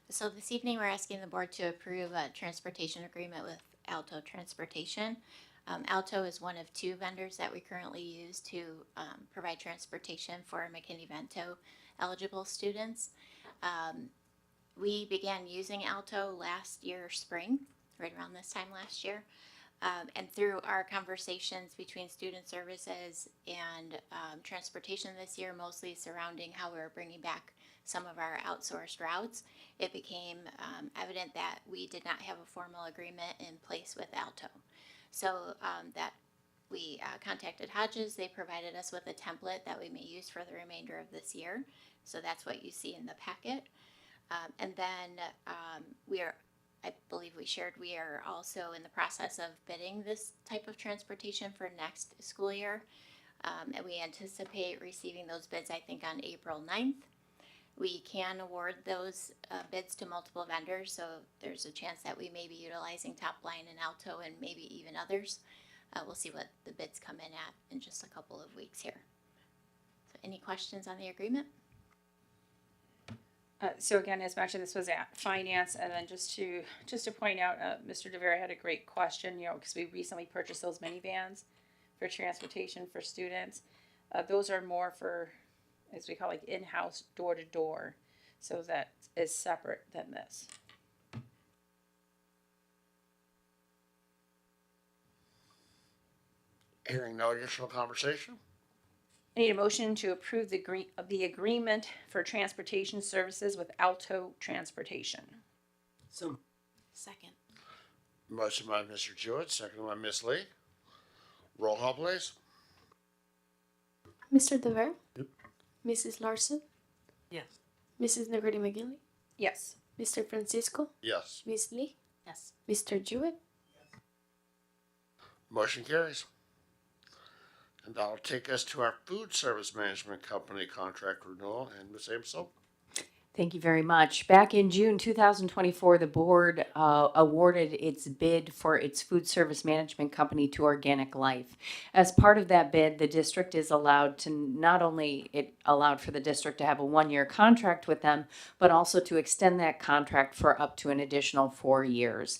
So this evening, we're asking the board to approve a transportation agreement with Alto Transportation. Alto is one of two vendors that we currently use to provide transportation for McKinney-Vento eligible students. We began using Alto last year spring, right around this time last year. And through our conversations between student services and transportation this year, mostly surrounding how we're bringing back some of our outsourced routes, it became evident that we did not have a formal agreement in place with Alto. So that we contacted Hodges. They provided us with a template that we may use for the remainder of this year. So that's what you see in the packet. And then I believe we shared, we are also in the process of bidding this type of transportation for next school year. And we anticipate receiving those bids, I think, on April 9th. We can award those bids to multiple vendors, so there's a chance that we may be utilizing Topline and Alto and maybe even others. We'll see what the bids come in at in just a couple of weeks here. So any questions on the agreement? So again, as mentioned, this was at finance, and then just to point out, Mr. De Vera had a great question, because we recently purchased those minivans for transportation for students. Those are more for, as we call, like in-house door-to-door, so that is separate than this. Hearing no additional conversation, I need a motion to approve the agreement for transportation services with Alto Transportation. So Second. motion by Mr. Jewett, seconded by Ms. Lee. Roll call please. Mr. De Vera, Yep. Mrs. Larson, Yes. Mrs. Negretti McGinley, Yes. Mr. Francisco, Yes. Miss Lee, Yes. Mr. Jewett. Motion carries. And that'll take us to our food service management company contract renewal and Ms. Amsel. Thank you very much. Back in June 2024, the board awarded its bid for its food service management company to Organic Life. As part of that bid, the district is allowed to, not only it allowed for the district to have a 1-year contract with them, but also to extend that contract for up to an additional 4 years.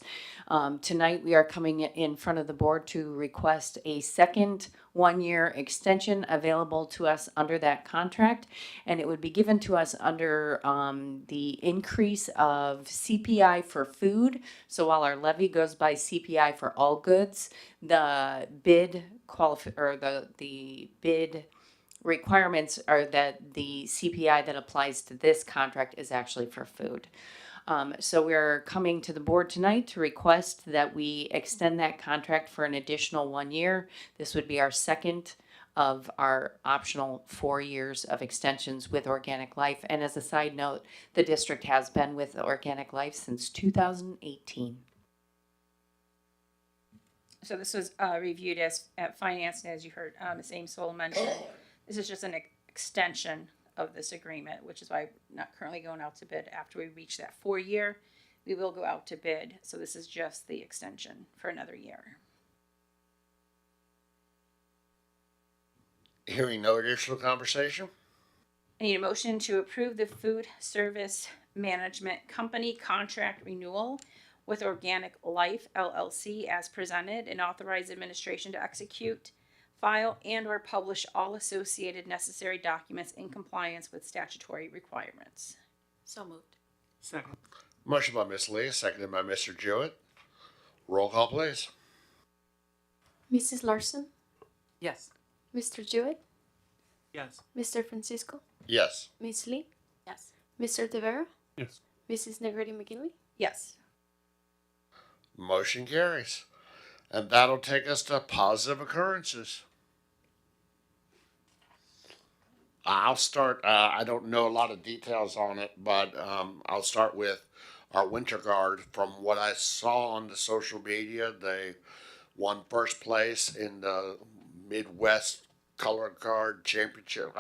Tonight, we are coming in front of the board to request a second 1-year extension available to us under that contract, and it would be given to us under the increase of CPI for food. So while our levy goes by CPI for all goods, the bid the bid requirements are that the CPI that applies to this contract is actually for food. So we're coming to the board tonight to request that we extend that contract for an additional 1 year. This would be our second of our optional 4 years of extensions with Organic Life. And as a side note, the district has been with Organic Life since 2018. So this was reviewed at finance, and as you heard Ms. Amsel mention, this is just an extension of this agreement, which is why we're not currently going out to bid after we reach that 4 year. we will go out to bid. So this is just the extension for another year. Hearing no additional conversation? I need a motion to approve the food service management company contract renewal with Organic Life LLC as presented and authorize administration to execute, file, and or publish all associated necessary documents in compliance with statutory requirements. So moved. Second. Motion by Ms. Lee, seconded by Mr. Jewett. Roll call, please. Mrs. Larson, Yes. Mr. Jewett, Yes. Mr. Francisco, Yes. Miss Lee, Yes. Mr. Tavera, Yes. Mrs. Negretti McGinley. Yes. Motion carries. And that'll take us to positive occurrences. I'll start. I don't know a lot of details on it, but I'll start with our Winter Guard. From what I saw on the social media, they won first place in the Midwest Color Guard Championship.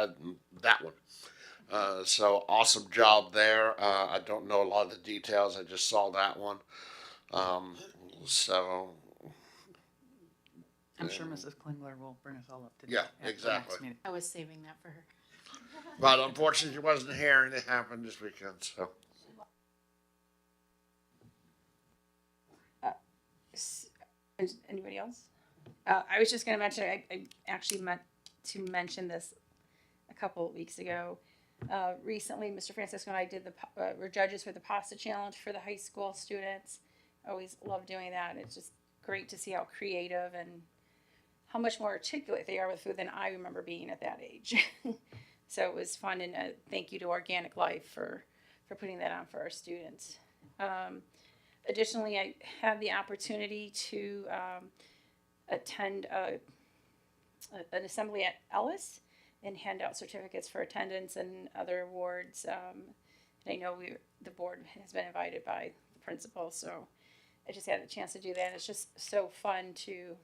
That one. So awesome job there. I don't know a lot of the details. I just saw that one. So I'm sure Mrs. Klingler will bring us all up to date. Yeah, at the next exactly. meeting. I was saving that for her. but unfortunately, she wasn't here, and it happened this weekend. So Anybody else? I was just going to mention, I actually meant to mention this a couple of weeks ago. Recently, Mr. Francisco and I did were judges for the pasta challenge for the high school students. I always love doing that. It's just great to see how creative and how much more articulate they are with food than I remember being at that age. So it was fun, and thank you to Organic Life for putting that on for our students. Additionally, I had the opportunity to attend an assembly at Ellis and hand out certificates for attendance and other awards. And I know the board has been invited by the principal, so I just had a chance to do that. It's just so fun to,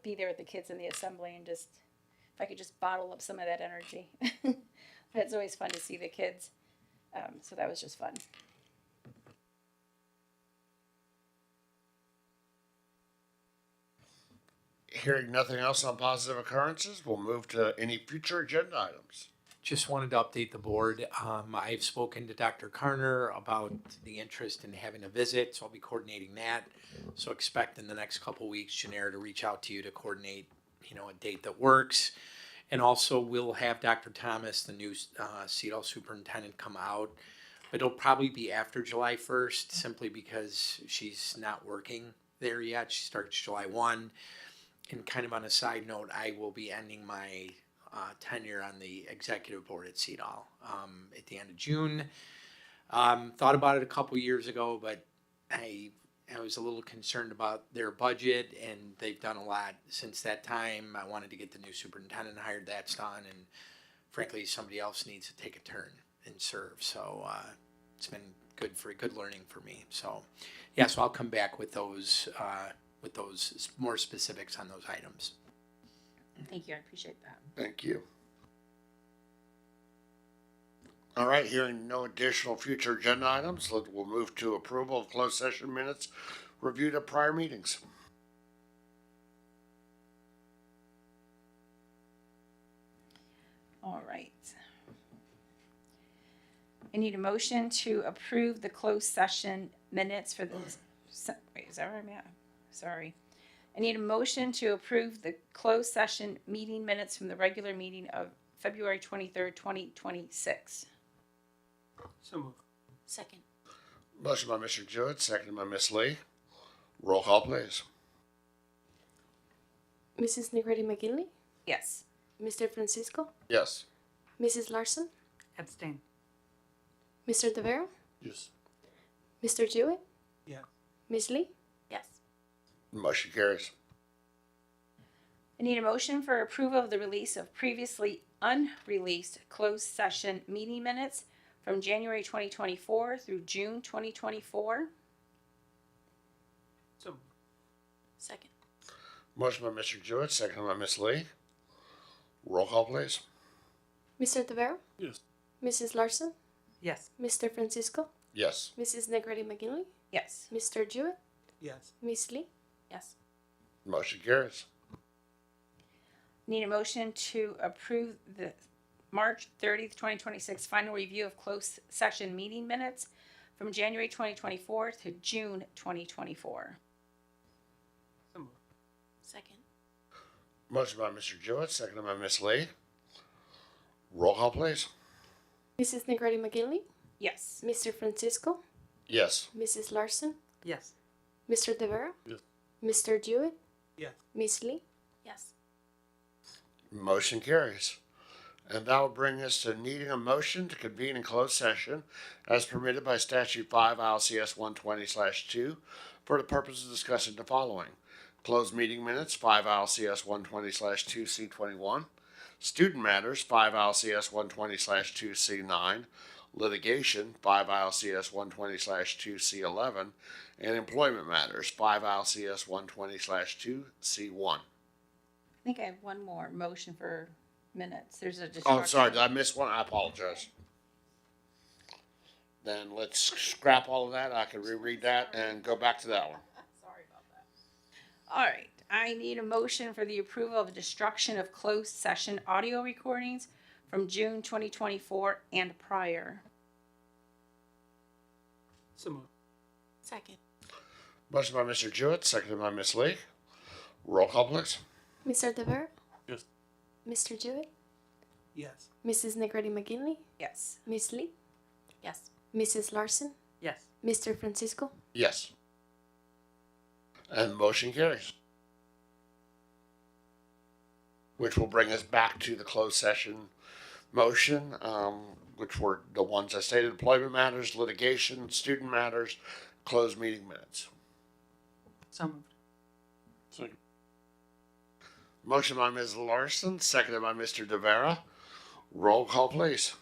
be there with the kids in the assembly and just, if I could just bottle up some of that energy. But it's always fun to see the kids. So that was just fun. hearing nothing else on positive occurrences, we'll move to any future agenda items. Just wanted to update the board. I've spoken to Dr. Karner about the interest in having a visit, so I'll be coordinating that. So expect in the next couple weeks, Janera to reach out to you to coordinate, a date that works. And also we'll have Dr. Thomas, the new CEDAL superintendent, come out. But it'll probably be after July 1st, simply because she's not working there yet. She starts July 1. And kind of on a side note, I will be ending my tenure on the executive board at CEDAL at the end of June. Thought about it a couple years ago, but I was a little concerned about their budget, and they've done a lot since that time. I wanted to get the new superintendent hired. That's done, and frankly, somebody else needs to take a turn and serve. So it's been good learning for me. So yeah, so I'll come back with those more specifics on those items. Thank you, I appreciate that. Thank you. All right, hearing no additional future agenda items, we'll move to approval of closed session minutes reviewed at prior meetings. All right. I need a motion to approve the closed session minutes for the, wait, is that where I'm at? Sorry. I need a motion to approve the closed session meeting minutes from the regular meeting of February 23rd, 2026. So moved. Second. Motion by Mr. Jewett, seconded by Ms. Lee. Roll call, please. Mrs. Negretti McGinley, Yes. Mr. Francisco, Yes. Mrs. Larson, Abstain. Mr. Tavera, Yes. Mr. Jewett, Yeah. Miss Lee. Yes. Motion carries. I need a motion for approval of the release of previously unreleased closed session meeting minutes from January 2024 through June 2024. So moved. Second. Motion by Mr. Jewett, seconded by Ms. Lee. Roll call, please. Mr. Tavera, Yes. Mrs. Larson, Yes. Mr. Francisco, Yes. Mrs. Negretti McGinley, Yes. Mr. Jewett, Yes. Miss Lee. Yes. Motion carries. Need a motion to approve the March 30th, 2026 final review of closed session meeting minutes from January 2024 to June 2024. So moved. Second. Motion by Mr. Jewett, seconded by Miss Lee. Roll call, please. Mrs. Negretti McGinley, Yes. Mr. Francisco, Yes. Mrs. Larson, Yes. Mr. De Vera, Yes. Mr. Jewett, Yes. Miss Lee. Yes. Motion carries. And that will bring us to needing a motion to convene in closed session as permitted by statute 5 ILCS 120/2 for the purpose of discussing the following. Closed meeting minutes 5 ILCS 120/2 C21. Student matters 5 ILCS 120/2 C9. Litigation 5 ILCS 120/2 C11. And employment matters 5 ILCS 120/2 C1. I think I have one more motion for minutes. There's a Oh, destruction. sorry, did I miss one? I apologize. Then let's scrap all of that. I can reread that and go back to that one. Sorry about that. All right, I need a motion for the approval of destruction of closed session audio recordings from June 2024 and prior. So moved. Second. Motion by Mr. Jewett, seconded by Miss Lee. Roll call, please. Mr. De Vera, Yes. Mr. Jewett, Yes. Mrs. Negretti McGinley, Yes. Miss Lee, Yes. Mrs. Larson, Yes. Mr. Francisco. Yes. And motion carries. Which will bring us back to the closed session motion, which were the ones I stated: employment matters, litigation, student matters, closed meeting minutes. So moved. Motion by Ms. Larson, seconded by Mr. De Vera. Roll call, please.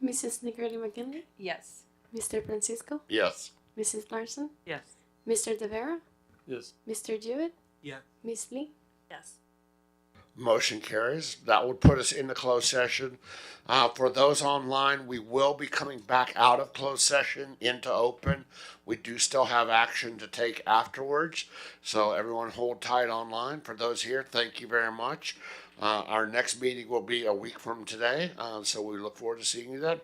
Mrs. Negretti McGinley, Yes. Mr. Francisco, Yes. Mrs. Larson, Yes. Mr. De Vera, Yes. Mr. Jewett, Yeah. Miss Lee. Yes. Motion carries. That would put us in the closed session. For those online, we will be coming back out of closed session into open. We do still have action to take afterwards. So everyone hold tight online. For those here, thank you very much. Our next meeting will be a week from today. So we look forward to seeing you then.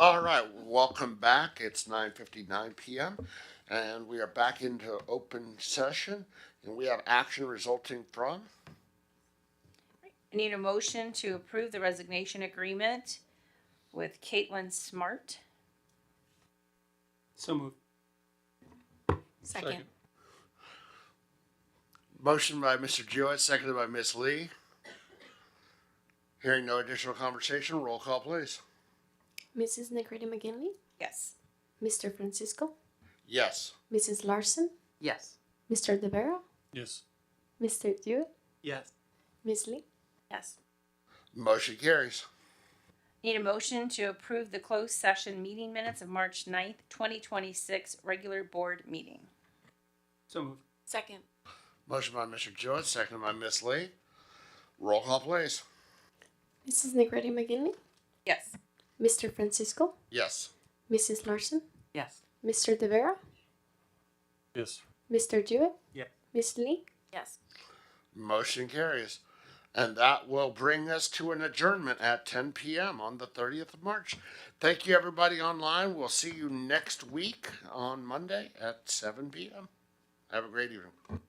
All right, welcome back. It's 9:59 p.m. and we are back into open session, and we have action resulting from. I need a motion to approve the resignation agreement with Caitlin Smart. So moved. Second. Motion by Mr. Jewett, seconded by Ms. Lee. Hearing no additional conversation, roll call, please. Mrs. Negrete McGinley, Yes. Mr. Francisco, Yes. Mrs. Larson, Yes. Mr. De Vera, Yes. Mr. Dewitt, Yes. Ms. Lee. Yes. Motion carries. Need a motion to approve the closed session meeting minutes of March 9th, 2026 regular board meeting. So moved. Second. Motion by Mr. Jewett, seconded by Ms. Lee. Roll call, please. Mrs. Negrete McGinley, Yes. Mr. Francisco, Yes. Mrs. Larson, Yes. Mr. De Vera, Yes. Mr. Dewitt, Yes. Ms. Lee. Yes. Motion carries. And that will bring us to an adjournment at 10 p.m. on the 30th of March. Thank you, everybody online. We'll see you next week on Monday at 7 p.m. Have a great evening.